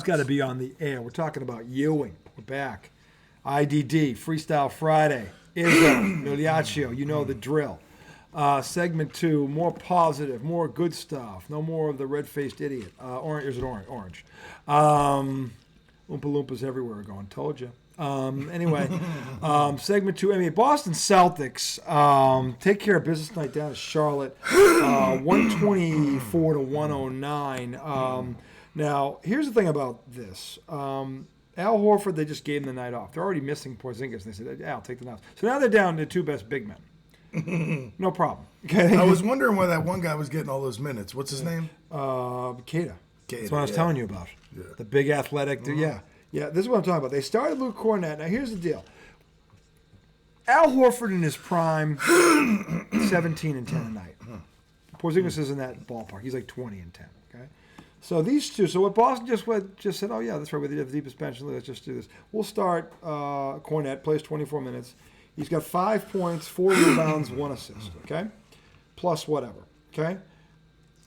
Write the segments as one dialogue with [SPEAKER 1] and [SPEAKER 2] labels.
[SPEAKER 1] got to be on the air. We're talking about Ewing. We're back. IDD, Freestyle Friday, Izzo, Miliaccio, you know the drill. Segment 2, more positive, more good stuff. No more of the red-faced idiot. Orange, is it orange? Orange. Oompa Loompas everywhere going. Told you. Anyway, segment 2, Boston Celtics take care of business tonight down at Charlotte, 124 to 109. Now, here's the thing about this. Al Horford, they just gave him the night off. They're already missing Porzingis, and they said, Al, take the night off. So now they're down to 2 best big men. No problem. Okay.
[SPEAKER 2] I was wondering why that one guy was getting all those minutes. What's his name?
[SPEAKER 1] Keita. That's what I was telling you about. Yeah. The big athletic dude. Yeah. Yeah, this is what I'm talking about. They started Luke Cornett. Now, here's the deal. Al Horford in his prime, 17 and 10 a night. Porzingis is in that ballpark. He's like 20 and 10. Okay. So these two. So what Boston just said, oh yeah, that's right. We have the deepest bench. Let's just do this. We'll start. Cornett plays 24 minutes. He's got 5 points, 4 rebounds, 1 assist. Okay, plus whatever. Okay,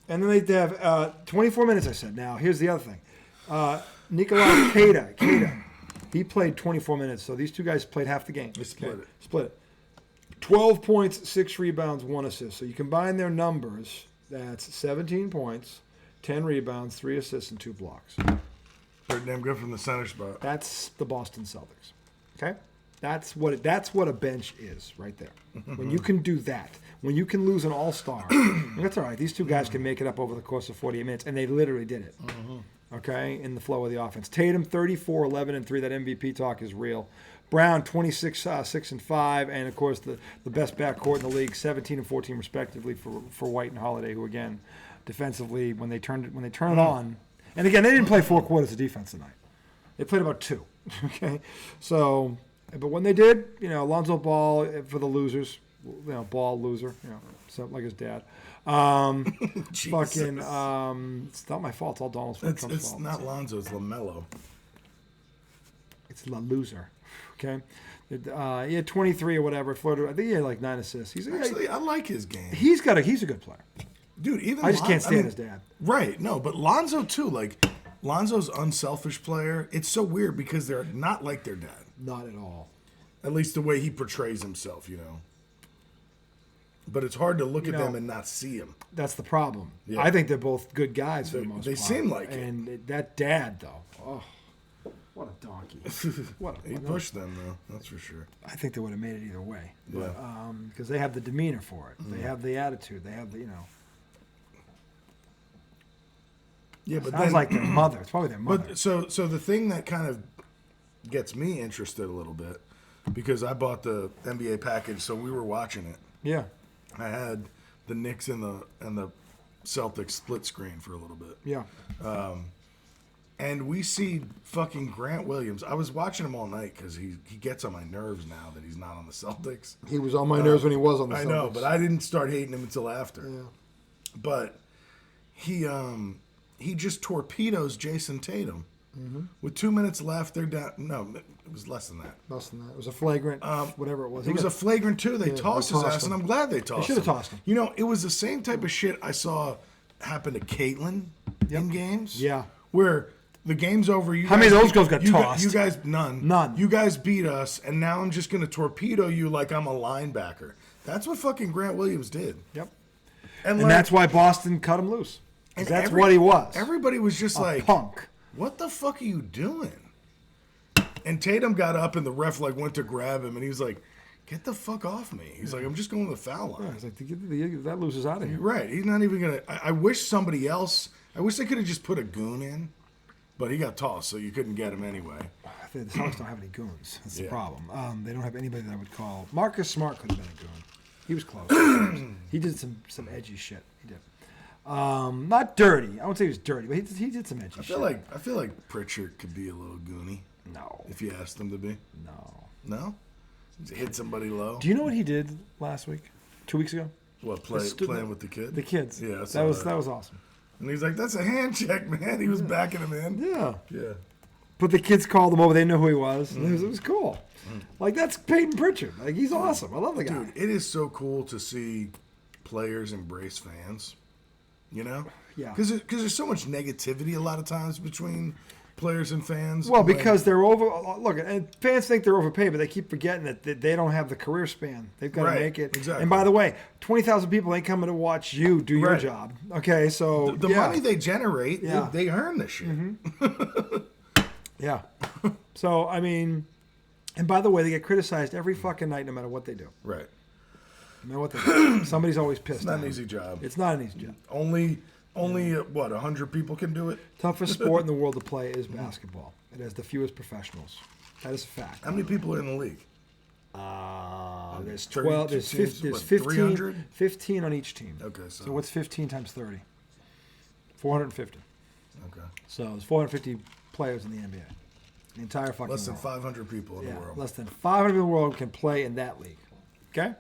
[SPEAKER 1] and then they have 24 minutes. I said. Now here's the other thing. Nikolai Keita. He played 24 minutes. So these two guys played half the game.
[SPEAKER 2] They split
[SPEAKER 1] it. 12 points, 6 rebounds, 1 assist. So you combine their numbers. That's 17 points. 10 rebounds, 3 assists, and 2 blocks.
[SPEAKER 2] Pretty damn good from the center spot.
[SPEAKER 1] That's the Boston Celtics. Okay? That's what a bench is right there. When you can do that, when you can lose an all-star, that's all right. These two guys can make it up over the course of 48 minutes, and they literally did it. Okay? In the flow of the offense. Tatum, 34, 11, and 3. That MVP talk is real. Brown, 26, 6, and 5. And, of course, the best backcourt in the league, 17 and 14 respectively for White and Holiday, who, again, defensively, when they turn it on, and again, they didn't play 4 quarters of defense tonight. They played about 2. Okay, so, but when they did, Lonzo Ball for the losers, Ball loser, so like his dad. Fucking, it's not my fault. It's all Donald's fault.
[SPEAKER 2] It's not Lonzo. It's LaMelo.
[SPEAKER 1] It's La Loser. Okay, he had 23 or whatever. Florida, I think he had like 9 assists.
[SPEAKER 2] I like his game.
[SPEAKER 1] He's a good player.
[SPEAKER 2] Dude, even
[SPEAKER 1] I just can't stand his dad.
[SPEAKER 2] Right, no, but Lonzo too. Like, Lonzo's unselfish player. It's so weird because they're not like their dad.
[SPEAKER 1] Not at all.
[SPEAKER 2] At least the way he portrays himself, But it's hard to look at them and not see him.
[SPEAKER 1] That's the problem. Yeah. I think they're both good guys for the most part.
[SPEAKER 2] They seem like
[SPEAKER 1] it. And that dad, though, what a donkey.
[SPEAKER 2] He pushed them, though, that's for sure.
[SPEAKER 1] I think they would have made it either way.
[SPEAKER 2] Yeah.
[SPEAKER 1] Because they have the demeanor for it. They have the attitude. They have the,
[SPEAKER 2] Yeah, but
[SPEAKER 1] sounds like their mother. It's probably their mother.
[SPEAKER 2] But so the thing that kind of gets me interested a little bit, because I bought the NBA package, so we were watching it.
[SPEAKER 1] Yeah.
[SPEAKER 2] I had the Knicks and the Celtics split screen for a little bit.
[SPEAKER 1] Yeah.
[SPEAKER 2] And we see fucking Grant Williams. I was watching him all night because he gets on my nerves now that he's not on the Celtics.
[SPEAKER 1] He was on my nerves when he was on the Celtics. I know,
[SPEAKER 2] but I didn't start hating him until after.
[SPEAKER 1] Yeah.
[SPEAKER 2] But he just torpedoes Jason Tatum. With 2 minutes left, they're down. No, it was less than that.
[SPEAKER 1] Less than that. It was a flagrant, whatever it was.
[SPEAKER 2] It was a flagrant, too. They tossed his ass, and I'm glad they tossed him.
[SPEAKER 1] They should have tossed him.
[SPEAKER 2] It was the same type of shit I saw happen to Caitlyn in games.
[SPEAKER 1] Yeah.
[SPEAKER 2] Where the game's over.
[SPEAKER 1] How many of those girls got tossed?
[SPEAKER 2] You guys, none.
[SPEAKER 1] None.
[SPEAKER 2] You guys beat us, and now I'm just going to torpedo you like I'm a linebacker. That's what fucking Grant Williams did.
[SPEAKER 1] Yep. And that's why Boston cut him loose. And that's what he was.
[SPEAKER 2] Everybody was just like,
[SPEAKER 1] punk.
[SPEAKER 2] What the fuck are you doing? And Tatum got up, and the ref went to grab him, and he was like, get the fuck off me. He's like, I'm just going to the foul line.
[SPEAKER 1] Yeah, he's like, that loser's out of here.
[SPEAKER 2] Right. He's not even going to. I wish somebody else, I wish they could have just put a goon in, but he got tossed, so you couldn't get him anyway.
[SPEAKER 1] The Celtics don't have any goons. That's the problem. They don't have anybody that I would call. Marcus Smart could have been a goon. He was close. He did some edgy shit. He did. Not dirty. I wouldn't say he was dirty, but he did some edgy shit.
[SPEAKER 2] I feel like Pritchard could be a little goony.
[SPEAKER 1] No.
[SPEAKER 2] If you asked him to be.
[SPEAKER 1] No.
[SPEAKER 2] No? Hit somebody low.
[SPEAKER 1] Do you know what he did last week? 2 weeks ago?
[SPEAKER 2] What, playing with the kids?
[SPEAKER 1] The kids.
[SPEAKER 2] Yeah.
[SPEAKER 1] That was awesome.
[SPEAKER 2] And he's like, that's a hand check, man. He was backing him in.
[SPEAKER 1] Yeah.
[SPEAKER 2] Yeah.
[SPEAKER 1] But the kids called him over. They knew who he was. And it was cool. Like, that's Peyton Pritchard. Like, he's awesome. I love the guy.
[SPEAKER 2] Dude, it is so cool to see players embrace fans.
[SPEAKER 1] Yeah.
[SPEAKER 2] Because there's so much negativity a lot of times between players and fans.
[SPEAKER 1] Well, because they're over. Look, and fans think they're overpaid, but they keep forgetting that they don't have the career span. They've got to make it.
[SPEAKER 2] Exactly.
[SPEAKER 1] And by the way, 20,000 people ain't coming to watch you do your job. Okay, so
[SPEAKER 2] the money they generate, they earn this shit.
[SPEAKER 1] Yeah. So I mean, and by the way, they get criticized every fucking night, no matter what they do.
[SPEAKER 2] Right.
[SPEAKER 1] No matter what they do. Somebody's always pissed.
[SPEAKER 2] It's not an easy job.
[SPEAKER 1] It's not an easy job.
[SPEAKER 2] Only what, 100 people can do it?
[SPEAKER 1] Toughest sport in the world to play is basketball. It has the fewest professionals. That is a fact.
[SPEAKER 2] How many people are in the league?
[SPEAKER 1] There's 12. There's 15 on each team.
[SPEAKER 2] Okay,
[SPEAKER 1] so what's 15 times 30? 450.
[SPEAKER 2] Okay.
[SPEAKER 1] So there's 450 players in the NBA. The entire fucking
[SPEAKER 2] Less than
[SPEAKER 1] world.
[SPEAKER 2] 500 people in the world.
[SPEAKER 1] Less than 500 people in the world can play in that league. Okay.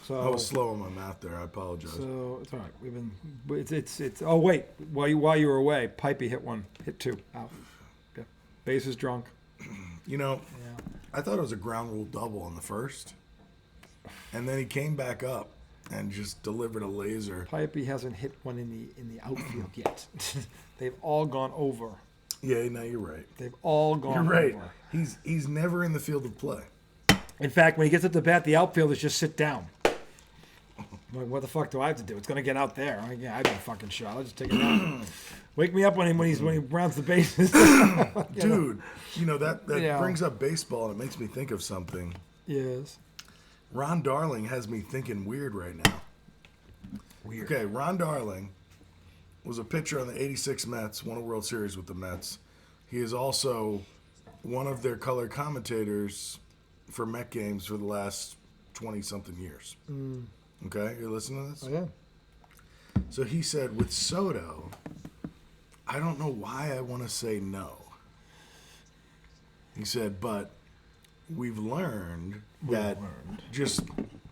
[SPEAKER 1] So
[SPEAKER 2] I was slow on my math there. I apologize.
[SPEAKER 1] So it's all right. We've been. It's. Oh wait, while you were away, Pipey hit two out. Okay. Bases drunk.
[SPEAKER 2] You know, I thought it was a ground rule double on the first, and then he came back up and just delivered a laser.
[SPEAKER 1] Pipey hasn't hit one in the outfield yet. They've all gone over.
[SPEAKER 2] Yeah, no, you're right.
[SPEAKER 1] They've all gone
[SPEAKER 2] You're right.
[SPEAKER 1] over.
[SPEAKER 2] He's never in the field of play.
[SPEAKER 1] In fact, when he gets up to bat, the outfielders just sit down. I'm like, what the fuck do I have to do? It's gonna get out there. I've been fucking shot. I'll just take it out. Wake me up when he rounds the bases.
[SPEAKER 2] Dude, that brings up baseball and it makes me think of something.
[SPEAKER 1] Yes.
[SPEAKER 2] Ron Darling has me thinking weird right now.
[SPEAKER 1] Weird.
[SPEAKER 2] Okay, Ron Darling was a pitcher on the '86 Mets, won a World Series with the Mets. He is also one of their color commentators for Met games for the last 20-something years. Okay, you listening to this?
[SPEAKER 1] Oh, yeah.
[SPEAKER 2] So he said, with Soto, I don't know why I want to say no. He said, but we've learned that just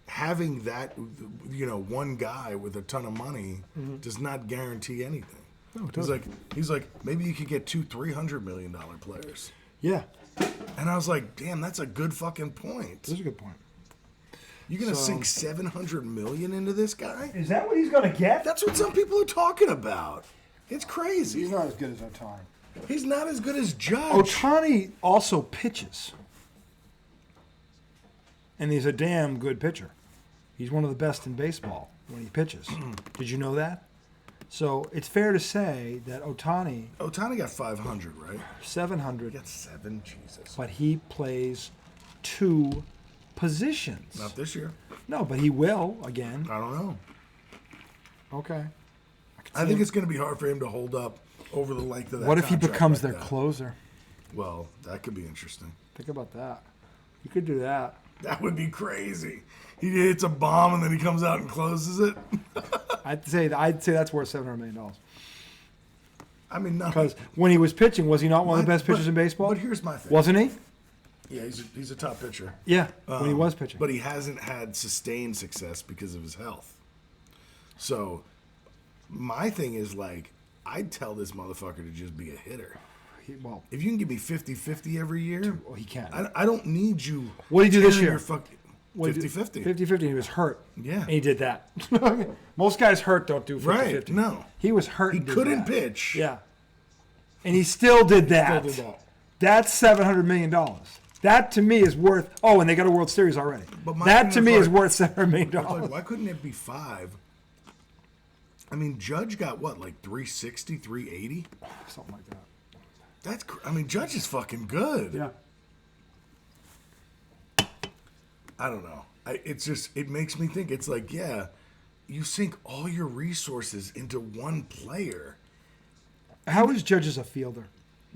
[SPEAKER 2] having that, one guy with a ton of money does not guarantee anything. No, he's like, maybe you could get $200-300 million players.
[SPEAKER 1] Yeah.
[SPEAKER 2] And I was like, damn, that's a good fucking point.
[SPEAKER 1] That's a good point.
[SPEAKER 2] You're gonna sink $700 million into this guy?
[SPEAKER 1] Is that what he's gonna get?
[SPEAKER 2] That's what some people are talking about. It's crazy.
[SPEAKER 1] He's not as good as Ohtani.
[SPEAKER 2] He's not as good as Judge.
[SPEAKER 1] Ohtani also pitches, and he's a damn good pitcher. He's one of the best in baseball when he pitches. Did you know that? So it's fair to say that Ohtani
[SPEAKER 2] got 500, right?
[SPEAKER 1] 700.
[SPEAKER 2] He got 7, Jesus.
[SPEAKER 1] But he plays 2 positions.
[SPEAKER 2] Not this year.
[SPEAKER 1] No, but he will again.
[SPEAKER 2] I don't know.
[SPEAKER 1] Okay.
[SPEAKER 2] I think it's going to be hard for him to hold up over the length of that.
[SPEAKER 1] What if he becomes
[SPEAKER 2] like
[SPEAKER 1] their closer?
[SPEAKER 2] Well, that could be interesting.
[SPEAKER 1] Think about that. He could do that.
[SPEAKER 2] That would be crazy. He hits a bomb and then he comes out and closes it.
[SPEAKER 1] I'd say that's worth $700 million.
[SPEAKER 2] I mean, no.
[SPEAKER 1] Because when he was pitching, was he not one of the best pitchers in baseball?
[SPEAKER 2] But here's my thing.
[SPEAKER 1] Wasn't he?
[SPEAKER 2] Yeah, he's a top pitcher.
[SPEAKER 1] Yeah, when he was pitching.
[SPEAKER 2] But he hasn't had sustained success because of his health. So my thing is, like, I'd tell this motherfucker to just be a hitter. If you can give me 50-50 every year,
[SPEAKER 1] well, he can.
[SPEAKER 2] I don't need you.
[SPEAKER 1] What did he do this year?
[SPEAKER 2] 50-50.
[SPEAKER 1] 50-50. He was hurt.
[SPEAKER 2] Yeah.
[SPEAKER 1] And he did that. Most guys hurt don't do 50-50.
[SPEAKER 2] Right. No.
[SPEAKER 1] He was hurt.
[SPEAKER 2] He couldn't pitch.
[SPEAKER 1] Yeah. And he still did that. That's $700 million. That to me is worth. Oh, and they got a World Series already. That to me is worth $700 million.
[SPEAKER 2] Like, why couldn't it be 5? I mean, Judge got what, like 360, 380?
[SPEAKER 1] Something like that.
[SPEAKER 2] Judge is fucking good.
[SPEAKER 1] Yeah.
[SPEAKER 2] I don't know. It makes me think. It's like, yeah, you sink all your resources into one player.
[SPEAKER 1] How is Judge as a fielder?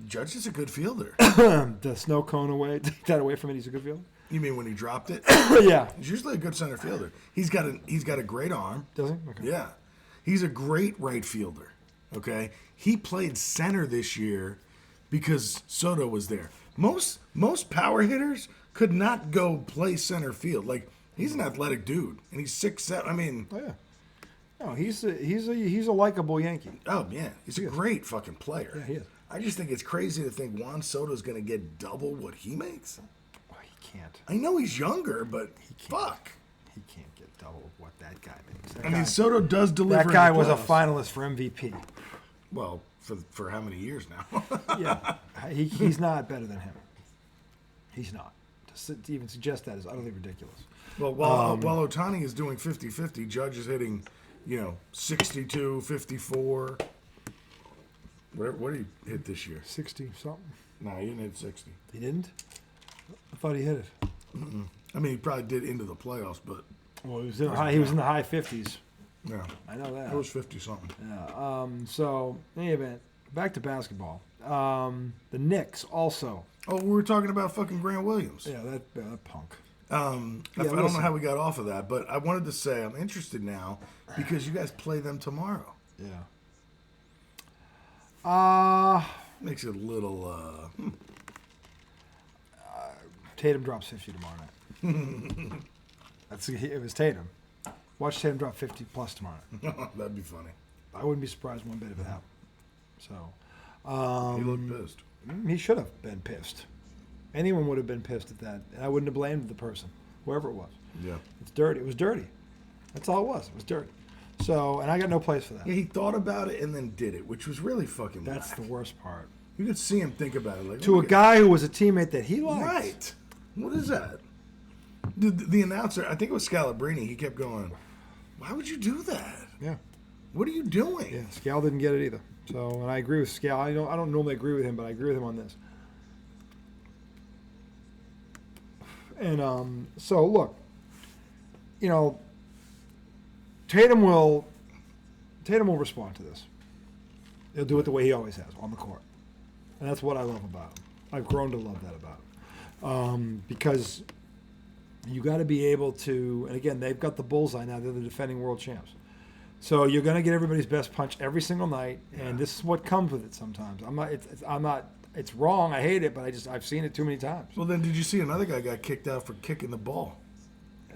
[SPEAKER 2] Judge is a good fielder.
[SPEAKER 1] The snow cone away, take that away from it. He's a good fielder.
[SPEAKER 2] You mean when he dropped it?
[SPEAKER 1] Yeah.
[SPEAKER 2] He's usually a good center fielder. He's got a great arm.
[SPEAKER 1] Does he? Okay.
[SPEAKER 2] Yeah. He's a great right fielder. Okay. He played center this year because Soto was there. Most power hitters could not go play center field. Like, he's an athletic dude, and he's 6'7". I mean,
[SPEAKER 1] oh yeah. No, he's a likable Yankee.
[SPEAKER 2] Oh yeah, he's a great fucking player.
[SPEAKER 1] Yeah, he is.
[SPEAKER 2] I just think it's crazy to think Juan Soto's going to get double what he makes.
[SPEAKER 1] Well, he can't.
[SPEAKER 2] I know he's younger, but fuck.
[SPEAKER 1] He can't get double what that guy makes.
[SPEAKER 2] Soto does deliver.
[SPEAKER 1] That guy was a finalist for MVP.
[SPEAKER 2] Well, for how many years now?
[SPEAKER 1] Yeah, he's not better than him. He's not. To even suggest that is utterly ridiculous.
[SPEAKER 2] Well, while Ohtani is doing 50-50, Judge is hitting, 62, 54. What did he hit this year?
[SPEAKER 1] 60 something.
[SPEAKER 2] No, he didn't hit 60.
[SPEAKER 1] He didn't? I thought he hit it.
[SPEAKER 2] Mm-mm. I mean, he probably did into the playoffs, but...
[SPEAKER 1] Well, he was in the high 50s.
[SPEAKER 2] Yeah.
[SPEAKER 1] I know that.
[SPEAKER 2] It was 50-something.
[SPEAKER 1] Yeah. So, in any event, back to basketball. The Knicks also.
[SPEAKER 2] Oh, we were talking about fucking Grant Williams.
[SPEAKER 1] Yeah, that punk.
[SPEAKER 2] I don't know how we got off of that, but I wanted to say I'm interested now because you guys play them tomorrow.
[SPEAKER 1] Yeah.
[SPEAKER 2] Makes it a little...
[SPEAKER 1] Tatum drops 50 tomorrow night. It was Tatum. Watch Tatum drop 50 plus tomorrow night.
[SPEAKER 2] That'd be funny.
[SPEAKER 1] I wouldn't be surprised one bit if it happened.
[SPEAKER 2] So, he looked pissed.
[SPEAKER 1] He should have been pissed. Anyone would have been pissed at that. And I wouldn't have blamed the person, whoever it was.
[SPEAKER 2] Yeah.
[SPEAKER 1] It's dirty. It was dirty. That's all it was. It was dirty. So, and I got no place for that.
[SPEAKER 2] Yeah, he thought about it and then did it, which was really fucking
[SPEAKER 1] That's
[SPEAKER 2] whack.
[SPEAKER 1] the worst part.
[SPEAKER 2] You could see him think about it. Like,
[SPEAKER 1] to a guy who was a teammate that he liked.
[SPEAKER 2] Right. What is that? The announcer, I think it was Scalabrini, he kept going, why would you do that?
[SPEAKER 1] Yeah.
[SPEAKER 2] What are you doing?
[SPEAKER 1] Yeah, Scal didn't get it either. So, and I agree with Scal. I don't normally agree with him, but I agree with him on this. And so, look, Tatum will respond to this. He'll do it the way he always has, on the court. And that's what I love about him. I've grown to love that about him. Because you got to be able to, and again, they've got the bullseye now. They're the defending world champs. So you're going to get everybody's best punch every single night, and this is what comes with it sometimes. It's wrong. I hate it, but I've seen it too many times.
[SPEAKER 2] Well, then did you see another guy got kicked out for kicking the ball?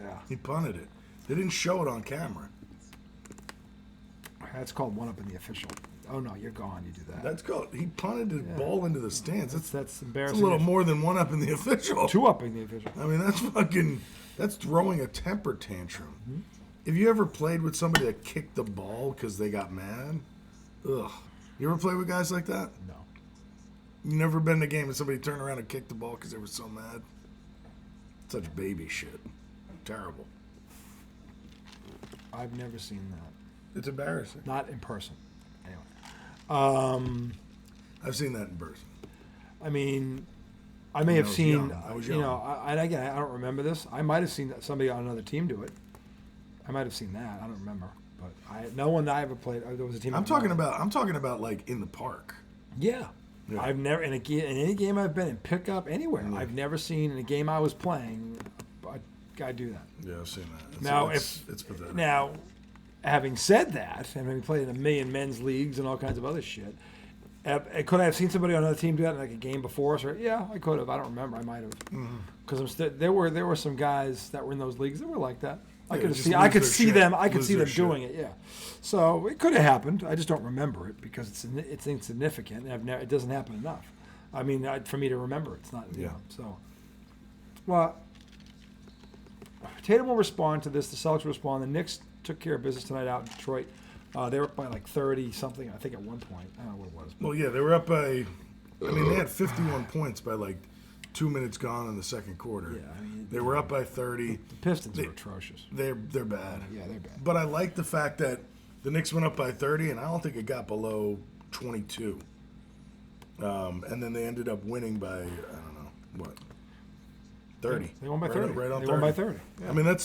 [SPEAKER 1] Yeah.
[SPEAKER 2] He punted it. They didn't show it on camera.
[SPEAKER 1] That's called one-upping the official. Oh, no, you're gone. You do that.
[SPEAKER 2] That's called, he punted the ball into the stands.
[SPEAKER 1] That's embarrassing.
[SPEAKER 2] It's a little more than one-upping the official.
[SPEAKER 1] Two-upping the official.
[SPEAKER 2] I mean, that's throwing a temper tantrum. Mm-hmm. Have you ever played with somebody that kicked the ball because they got mad? Ugh. You ever play with guys like that?
[SPEAKER 1] No.
[SPEAKER 2] You never been in a game and somebody turned around and kicked the ball because they were so mad? Such baby shit. Terrible.
[SPEAKER 1] I've never seen that.
[SPEAKER 2] It's embarrassing.
[SPEAKER 1] Not in person. Anyway.
[SPEAKER 2] I've seen that in person.
[SPEAKER 1] I mean, I may have seen,
[SPEAKER 2] I was young.
[SPEAKER 1] And again, I don't remember this. I might have seen somebody on another team do it. I might have seen that. I don't remember. But no one that I ever played, there was a team.
[SPEAKER 2] I'm talking about like in the park.
[SPEAKER 1] Yeah. I've never, in any game I've been in, pickup, anywhere, I've never seen in a game I was playing a guy do that.
[SPEAKER 2] Yeah, I've seen that. It's pathetic.
[SPEAKER 1] Now, having said that, and having played in a million men's leagues and all kinds of other shit, could I have seen somebody on another team do that in like a game before us? Or yeah, I could have. I don't remember. I might have. Because there were some guys that were in those leagues that were like that. I could see them doing it. Yeah. So it could have happened. I just don't remember it because it's insignificant. And it doesn't happen enough. I mean, for me to remember, it's not. Yeah. So, well, Tatum will respond to this. The Celtics will respond. The Knicks took care of business tonight out in Detroit. They were up by like 30 something. I think at one point. I don't know what it was.
[SPEAKER 2] Well, yeah, they were up by. I mean, they had 51 points by like 2 minutes gone in the second quarter.
[SPEAKER 1] Yeah, I mean,
[SPEAKER 2] they were up by 30.
[SPEAKER 1] The Pistons are atrocious.
[SPEAKER 2] They're bad.
[SPEAKER 1] Yeah, they're bad.
[SPEAKER 2] But I like the fact that the Knicks went up by 30, and I don't think it got below 22. And then they ended up winning by, I don't know, what, 30.
[SPEAKER 1] They won by 30.
[SPEAKER 2] Right on 30.
[SPEAKER 1] They won by 30. Yeah.
[SPEAKER 2] I mean,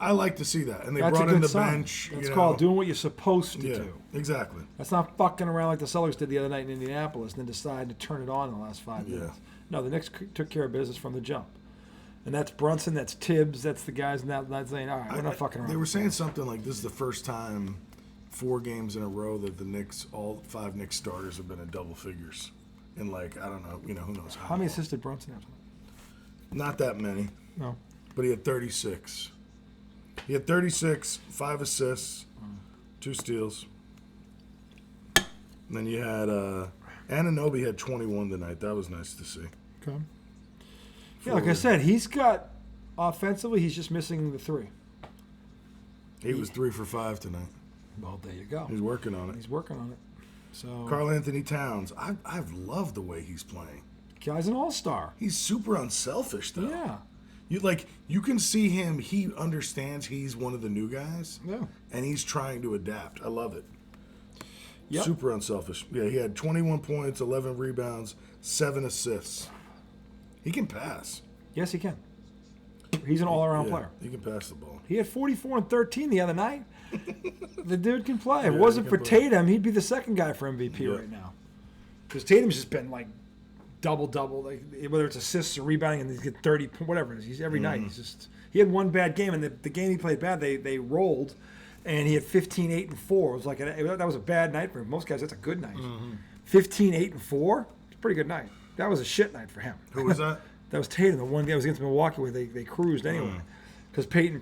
[SPEAKER 2] I like to see that. And they brought in the bench.
[SPEAKER 1] That's called doing what you're supposed to do.
[SPEAKER 2] Exactly.
[SPEAKER 1] That's not fucking around like the Celtics did the other night in Indianapolis and then decided to turn it on in the last 5 minutes. No, the Knicks took care of business from the jump. And that's Brunson, that's Tibbs, that's the guys in that saying, all right, we're not fucking around.
[SPEAKER 2] They were saying something like this is the first time 4 games in a row that the Knicks, all 5 Knicks starters have been in double figures. In like, I don't know, who knows
[SPEAKER 1] how many assists did Brunson have?
[SPEAKER 2] Not that many.
[SPEAKER 1] No.
[SPEAKER 2] But he had 36. He had 36, 5 assists, 2 steals. And then you had Anunoby had 21 tonight. That was nice to see.
[SPEAKER 1] Okay. Yeah, like I said, he's got offensively, he's just missing the 3.
[SPEAKER 2] He was 3 for 5 tonight.
[SPEAKER 1] Well, there you go.
[SPEAKER 2] He's working on it.
[SPEAKER 1] He's working on it. So
[SPEAKER 2] Karl Anthony Towns, I've loved the way he's playing.
[SPEAKER 1] Guy's an all-star.
[SPEAKER 2] He's super unselfish though.
[SPEAKER 1] Yeah.
[SPEAKER 2] You can see him. He understands he's one of the new guys.
[SPEAKER 1] Yeah.
[SPEAKER 2] And he's trying to adapt. I love it.
[SPEAKER 1] Yep.
[SPEAKER 2] Super unselfish. Yeah, he had 21 points, 11 rebounds, 7 assists. He can pass.
[SPEAKER 1] Yes, he can. He's an all-around player.
[SPEAKER 2] He can pass the ball.
[SPEAKER 1] He had 44 and 13 the other night. The dude can play. If it wasn't for Tatum, he'd be the second guy for MVP right now. Because Tatum's just been like double-double, like, whether it's assists or rebounding, and he's get 30, whatever it is. He's every night. He had one bad game, and the game he played bad, they rolled, and he had 15, 8, and 4. It was like that was a bad night for him. Most guys, that's a good night. 15, 8, and 4. It's a pretty good night. That was a shit night for him.
[SPEAKER 2] Who was that?
[SPEAKER 1] That was Tatum. The one game was against Milwaukee where they cruised anyway. Because Peyton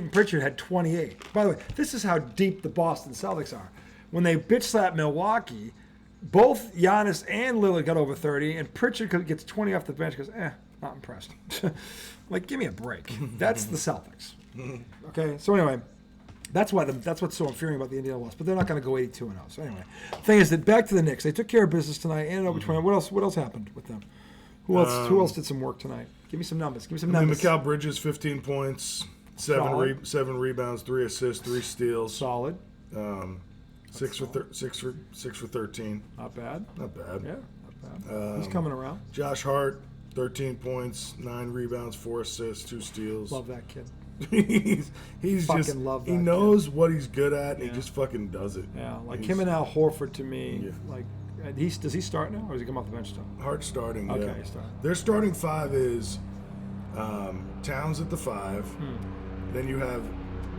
[SPEAKER 1] Pritchard had 28. By the way, this is how deep the Boston Celtics are. When they bitch slap Milwaukee, both Giannis and Lillard got over 30, and Pritchard gets 20 off the bench because, not impressed. Like, give me a break. That's the Celtics. Okay, so anyway, that's what's so infuriating about the Indiana loss. But they're not going to go 82-0. So anyway, the thing is that back to the Knicks. They took care of business tonight. And over 20. What else happened with them? Who else did some work tonight? Give me some numbers.
[SPEAKER 2] Mikal Bridges, 15 points, 7 rebounds, 3 assists, 3 steals.
[SPEAKER 1] Solid.
[SPEAKER 2] 6 for 13.
[SPEAKER 1] Not bad.
[SPEAKER 2] Not bad.
[SPEAKER 1] Yeah, not bad. He's coming around.
[SPEAKER 2] Josh Hart, 13 points, 9 rebounds, 4 assists, 2 steals.
[SPEAKER 1] Love that kid.
[SPEAKER 2] he's
[SPEAKER 1] fucking
[SPEAKER 2] just
[SPEAKER 1] love that
[SPEAKER 2] he knows what he's good at, and he just fucking does it.
[SPEAKER 1] Yeah, like him and Al Horford to me. Like, does he start now, or does he come off the bench still?
[SPEAKER 2] Hart starting.
[SPEAKER 1] Okay,
[SPEAKER 2] yeah.
[SPEAKER 1] he's starting.
[SPEAKER 2] Their starting 5 is Towns at the 5. Then you have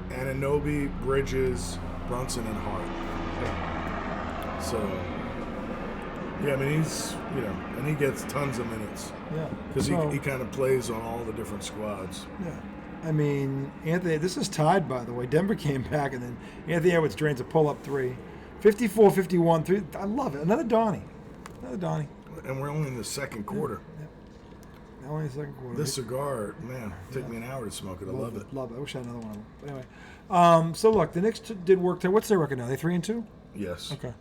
[SPEAKER 2] Anunoby, Bridges, Brunson, and Hart.
[SPEAKER 1] Yeah.
[SPEAKER 2] So, yeah, I mean, he's, and he gets tons of minutes.
[SPEAKER 1] Yeah.
[SPEAKER 2] Because he kind of plays on all the different squads.
[SPEAKER 1] Yeah. I mean, Anthony, this is tied, by the way. Denver came back, and then Anthony Edwards drains a pull-up 3. 54-51, 3. I love it. Another Donnie.
[SPEAKER 2] And we're only in the second quarter.
[SPEAKER 1] Yeah. Only the second quarter.
[SPEAKER 2] This cigar, man, took me an hour to smoke it. I love it.
[SPEAKER 1] Love it. I wish I had another one of them. But anyway, so look, the Knicks did work there. What's their record now? They 3-2?
[SPEAKER 2] Yes.
[SPEAKER 1] Okay.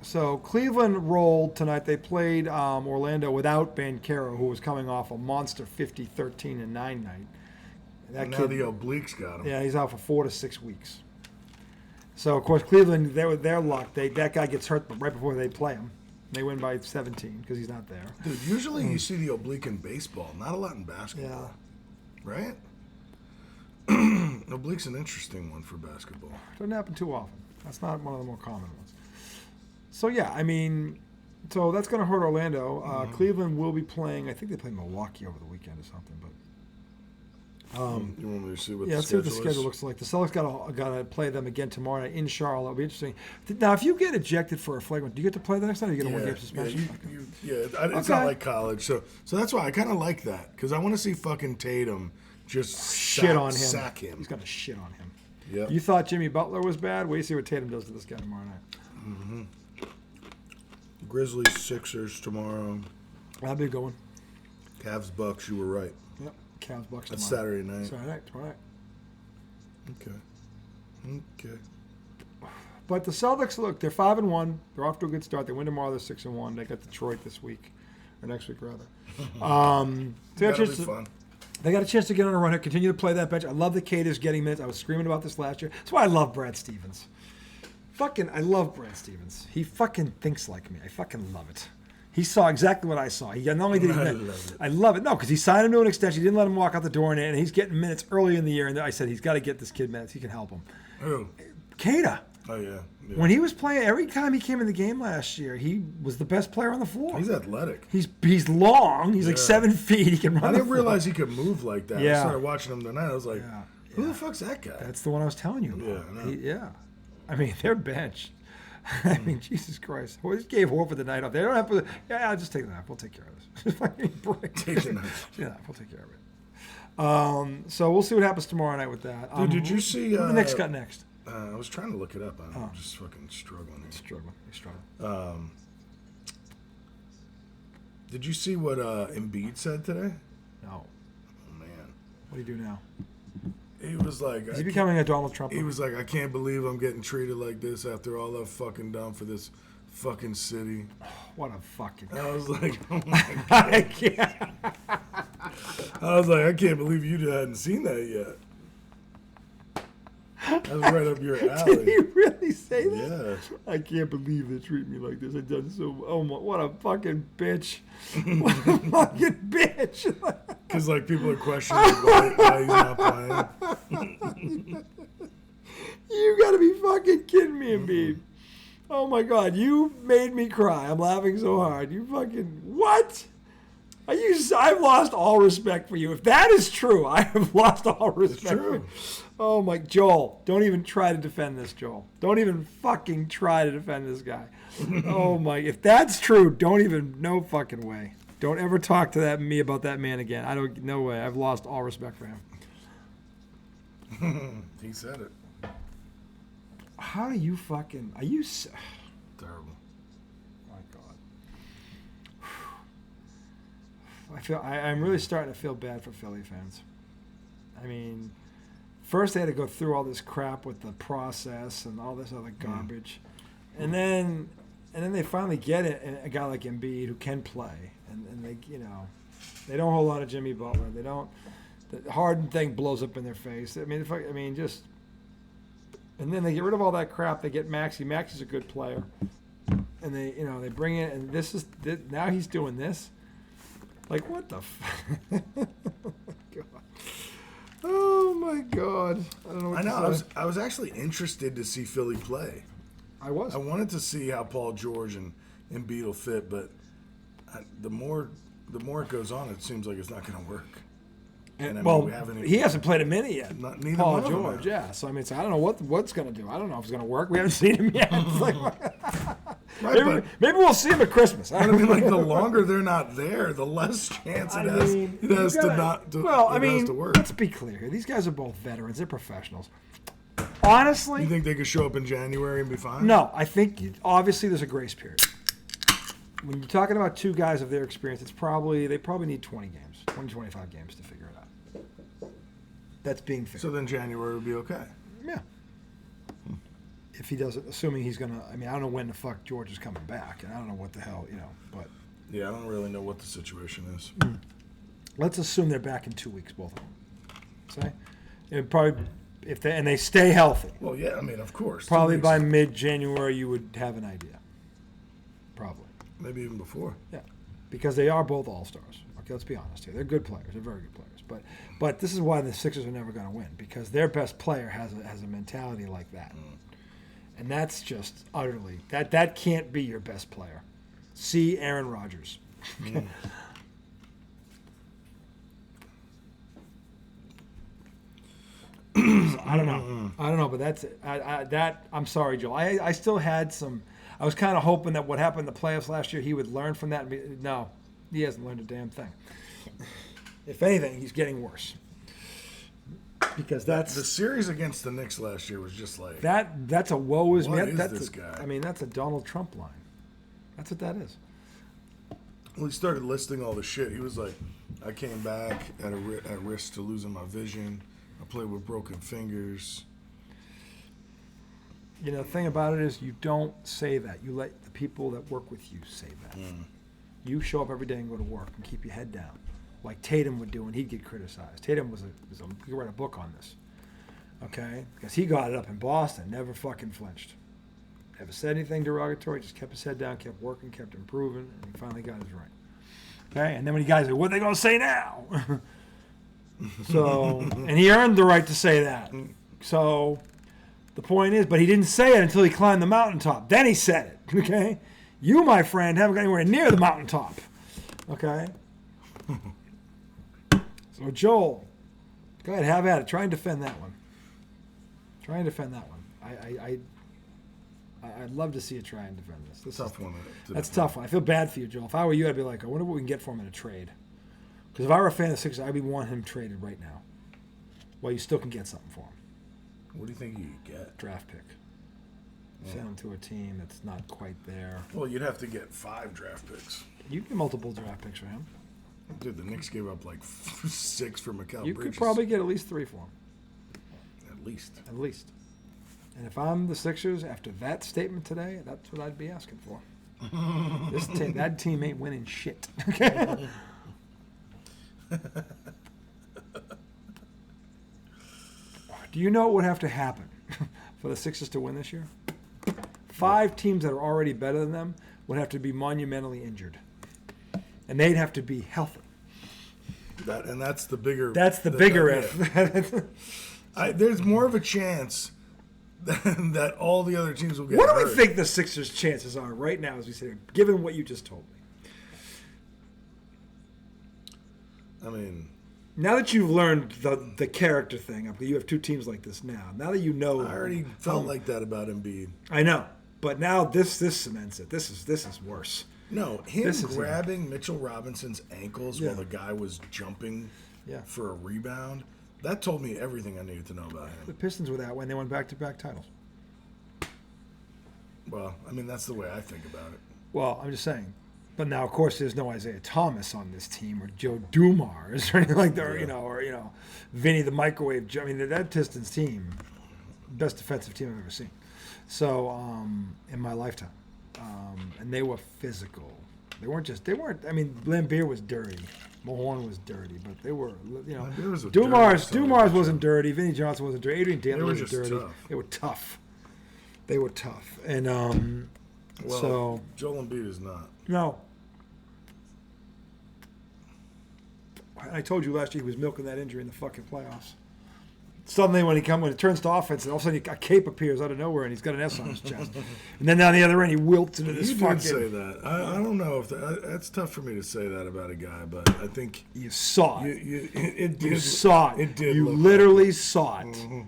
[SPEAKER 1] So Cleveland rolled tonight. They played Orlando without Banchero, who was coming off a monster 50, 13, and 9 night.
[SPEAKER 2] And now the obliques got him.
[SPEAKER 1] Yeah, he's out for 4 to 6 weeks. So of course Cleveland, their luck. That guy gets hurt right before they play him. They win by 17 because he's not there.
[SPEAKER 2] Dude, usually you see the oblique in baseball, not a lot in basketball.
[SPEAKER 1] Yeah.
[SPEAKER 2] Right? Oblique's an interesting one for basketball.
[SPEAKER 1] Doesn't happen too often. That's not one of the more common ones. So yeah, I mean, so that's going to hurt Orlando. Cleveland will be playing. I think they play Milwaukee over the weekend or something. But
[SPEAKER 2] you want me to see what
[SPEAKER 1] let's see what the schedule
[SPEAKER 2] is?
[SPEAKER 1] looks like. The Celtics got to play them again tomorrow night in Charlotte. It'll be interesting. Now, if you get ejected for a flagrant, do you get to play the next night, or you get a one-game suspension?
[SPEAKER 2] It's not like college, so that's why I kind of like that, because I want to see fucking Tatum just sack him.
[SPEAKER 1] He's going to shit on him.
[SPEAKER 2] Yeah.
[SPEAKER 1] You thought Jimmy Butler was bad? Wait, see what Tatum does to this guy tomorrow night.
[SPEAKER 2] Grizzlies, Sixers tomorrow.
[SPEAKER 1] That'll be a good one.
[SPEAKER 2] Cavs, Bucks. You were right.
[SPEAKER 1] Yep. Cavs, Bucks tomorrow.
[SPEAKER 2] That's Saturday night.
[SPEAKER 1] Tomorrow night.
[SPEAKER 2] Okay.
[SPEAKER 1] But the Celtics, look, they're 5-1. They're off to a good start. They win tomorrow. They're 6-1. They got Detroit this week, or next week rather.
[SPEAKER 2] That'll be fun.
[SPEAKER 1] They got a chance to get on a run here, continue to play that bench. I love the Caters getting minutes. I was screaming about this last year. That's why I love Brad Stevens. I love Brad Stevens. He fucking thinks like me. I fucking love it. He saw exactly what I saw. He not only did I love it. No, because he signed him to an extension. He didn't let him walk out the door, and he's getting minutes early in the year. And I said he's got to get this kid minutes. He can help him.
[SPEAKER 2] Who?
[SPEAKER 1] Cater.
[SPEAKER 2] Oh yeah.
[SPEAKER 1] When he was playing, every time he came in the game last year, he was the best player on the floor.
[SPEAKER 2] He's athletic.
[SPEAKER 1] He's long. He's like 7 feet. He can run.
[SPEAKER 2] I didn't realize he could move like that.
[SPEAKER 1] Yeah.
[SPEAKER 2] I started watching him tonight. I was like, who the fuck's that guy?
[SPEAKER 1] That's the one I was telling you about.
[SPEAKER 2] Yeah.
[SPEAKER 1] I mean, they're bench. I mean, Jesus Christ. We just gave Horford the night off. They don't have to. Yeah, I'll just take the night. We'll take care of this.
[SPEAKER 2] Take the night.
[SPEAKER 1] Yeah, we'll take care of it. So we'll see what happens tomorrow night with that.
[SPEAKER 2] Dude, did you see?
[SPEAKER 1] Who the Knicks got next?
[SPEAKER 2] I was trying to look it up. I'm just fucking struggling here.
[SPEAKER 1] You're struggling.
[SPEAKER 2] Did you see what Embiid said today?
[SPEAKER 1] No.
[SPEAKER 2] Oh man.
[SPEAKER 1] What do you do now?
[SPEAKER 2] He was like,
[SPEAKER 1] is he becoming a Donald Trump?
[SPEAKER 2] He was like, I can't believe I'm getting treated like this after all I've fucking done for this fucking city.
[SPEAKER 1] What a fucking.
[SPEAKER 2] I was like, oh my God.
[SPEAKER 1] I can't.
[SPEAKER 2] I was like, I can't believe you hadn't seen that yet. That was right up your alley.
[SPEAKER 1] Did he really say that?
[SPEAKER 2] Yeah.
[SPEAKER 1] I can't believe they treat me like this. I done so. Oh my! What a fucking bitch! What a fucking bitch!
[SPEAKER 2] Because like people are questioning why he's not playing.
[SPEAKER 1] You gotta be fucking kidding me, Embiid. Oh my God! You made me cry. I'm laughing so hard. You fucking what? I've lost all respect for you. If that is true, I have lost all respect.
[SPEAKER 2] It's true.
[SPEAKER 1] For you. Oh my, Joel! Don't even try to defend this, Joel. Don't even fucking try to defend this guy. Oh my! If that's true, don't even. No fucking way. Don't ever talk to me about that man again. No way. I've lost all respect for him.
[SPEAKER 2] He said it.
[SPEAKER 1] How do you fucking? Are you
[SPEAKER 2] Terrible?
[SPEAKER 1] My God. I'm really starting to feel bad for Philly fans. I mean, first they had to go through all this crap with the process and all this other garbage, and then they finally get it. And a guy like Embiid who can play, and they they don't hold on to Jimmy Butler. They don't. The Harden thing blows up in their face. I mean, just. And then they get rid of all that crap. They get Maxey. Maxey's a good player, and they bring in, and now he's doing this. Like, what the Oh my God! I don't know. What to say.
[SPEAKER 2] I was actually interested to see Philly play.
[SPEAKER 1] I
[SPEAKER 2] wanted to see how Paul George and Embiid will fit, but the more it goes on, it seems like it's not going to work.
[SPEAKER 1] He hasn't played a minute yet.
[SPEAKER 2] Neither
[SPEAKER 1] Paul
[SPEAKER 2] one of them
[SPEAKER 1] George, yeah. So I mean, I don't know what's going to do. I don't know if it's going to work. We haven't seen him yet. Maybe we'll see him at Christmas.
[SPEAKER 2] I mean, like the longer they're not there, the less chance it has to work.
[SPEAKER 1] Let's be clear here. These guys are both veterans. They're professionals. Honestly,
[SPEAKER 2] you think they could show up in January and be fine?
[SPEAKER 1] No, I think obviously there's a grace period. When you're talking about two guys of their experience, they probably need 20 games, 25 games to figure it out. That's being fair.
[SPEAKER 2] So then January would be okay.
[SPEAKER 1] Yeah. If he doesn't, assuming he's going to, I mean, I don't know when the fuck George is coming back, and I don't know what the hell, but.
[SPEAKER 2] Yeah, I don't really know what the situation is.
[SPEAKER 1] Let's assume they're back in 2 weeks, both of them. Say? It'd probably, and they stay healthy.
[SPEAKER 2] Well, yeah, I mean, of course.
[SPEAKER 1] Probably by mid-January you would have an idea. Probably.
[SPEAKER 2] Maybe even before.
[SPEAKER 1] Yeah. Because they are both all-stars. Okay, let's be honest here. They're good players. They're very good players. But this is why the Sixers are never going to win, because their best player has a mentality like that. And that's just utterly that can't be your best player. See Aaron Rodgers. I don't know, but that's it. I'm sorry, Joel. I still had some. I was kind of hoping that what happened in the playoffs last year, he would learn from that. No, he hasn't learned a damn thing. If anything, he's getting worse. Because that's
[SPEAKER 2] the series against the Knicks last year was just like
[SPEAKER 1] that. That's a woe is me.
[SPEAKER 2] What is this guy?
[SPEAKER 1] I mean, that's a Donald Trump line. That's what that is.
[SPEAKER 2] Well, he started listing all the shit. He was like, I came back at risk to losing my vision. I played with broken fingers.
[SPEAKER 1] The thing about it is you don't say that. You let the people that work with you say that. You show up every day and go to work and keep your head down. Like Tatum would do when he'd get criticized. Tatum he could write a book on this. Okay? Because he got it up in Boston, never fucking flinched. Never said anything derogatory, just kept his head down, kept working, kept improving, and he finally got his ring. Okay? And then when you guys say, what are they going to say now? And he earned the right to say that. So the point is, but he didn't say it until he climbed the mountaintop. Then he said it. Okay? You, my friend, haven't got anywhere near the mountaintop. Okay? So Joel, go ahead, have at it. Try and defend that one. I'd love to see you try and defend this.
[SPEAKER 2] Tough one.
[SPEAKER 1] That's a tough one. I feel bad for you, Joel. If I were you, I'd be like, I wonder what we can get for him in a trade. Because if I were a fan of the Sixers, I'd be wanting him traded right now. Well, you still can get something for him.
[SPEAKER 2] What do you think you could get?
[SPEAKER 1] Draft pick. Yeah. Send him to a team that's not quite there.
[SPEAKER 2] Well, you'd have to get 5 draft picks.
[SPEAKER 1] You can get multiple draft picks for him.
[SPEAKER 2] Dude, the Knicks gave up like 6 for Mikal Bridges.
[SPEAKER 1] You could probably get at least 3 for him.
[SPEAKER 2] At least.
[SPEAKER 1] At least. And if I'm the Sixers, after that statement today, that's what I'd be asking for. That team ain't winning shit. Okay? Do you know what would have to happen for the Sixers to win this year? 5 teams that are already better than them would have to be monumentally injured. And they'd have to be healthy.
[SPEAKER 2] That's the bigger...
[SPEAKER 1] That's the bigger if.
[SPEAKER 2] There's more of a chance that all the other teams will get
[SPEAKER 1] What
[SPEAKER 2] hurt.
[SPEAKER 1] do we think the Sixers' chances are right now, as we sit here, given what you just told me?
[SPEAKER 2] I mean...
[SPEAKER 1] Now that you've learned the character thing, you have 2 teams like this now. Now that you know...
[SPEAKER 2] I already felt like that about Embiid.
[SPEAKER 1] I know. But now this cements it. This is worse.
[SPEAKER 2] No, him grabbing Mitchell Robinson's ankles while the guy was jumping for a rebound, that told me everything I needed to know about him.
[SPEAKER 1] The Pistons were that when they won back-to-back titles.
[SPEAKER 2] Well, I mean, that's the way I think about it.
[SPEAKER 1] Well, I'm just saying. But now, of course, there's no Isaiah Thomas on this team, or Joe Dumars, or anything like that, or Vinny the Microwave. I mean, that Pistons team, best defensive team I've ever seen. So, in my lifetime. And they were physical. They weren't. I mean, Lambeer was dirty. Mahorn was dirty, but they were, Dumars wasn't dirty. Vinny Johnson wasn't dirty. Adrian Dantley wasn't dirty.
[SPEAKER 2] Tough.
[SPEAKER 1] They were tough. And so
[SPEAKER 2] Joel Embiid is not.
[SPEAKER 1] No. I told you last year he was milking that injury in the fucking playoffs. Suddenly, when it turns to offense, and all of a sudden a cape appears out of nowhere, and he's got an S on his chest. And then down the other end, he wilts into this fucking...
[SPEAKER 2] You did say that. I don't know if that's tough for me to say that about a guy, but I think...
[SPEAKER 1] You saw it.
[SPEAKER 2] You
[SPEAKER 1] saw it.
[SPEAKER 2] It did.
[SPEAKER 1] You literally saw it.
[SPEAKER 2] Mm-hmm.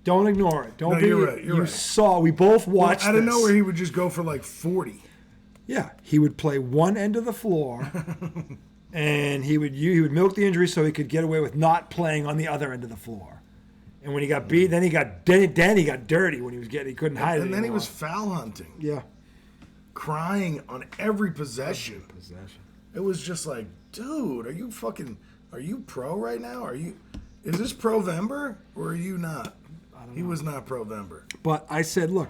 [SPEAKER 1] Don't ignore it.
[SPEAKER 2] You're right.
[SPEAKER 1] You saw. We both watched
[SPEAKER 2] out of nowhere, he would just go for like 40.
[SPEAKER 1] Yeah, he would play one end of the floor, and he would milk the injury so he could get away with not playing on the other end of the floor. And when he got beat, then he got dirty when he couldn't hide it.
[SPEAKER 2] And then he was foul hunting.
[SPEAKER 1] Yeah,
[SPEAKER 2] crying on every possession. It was just like, dude, are you pro right now? Is this Provember or are you not? He was not Provember.
[SPEAKER 1] But I said, look,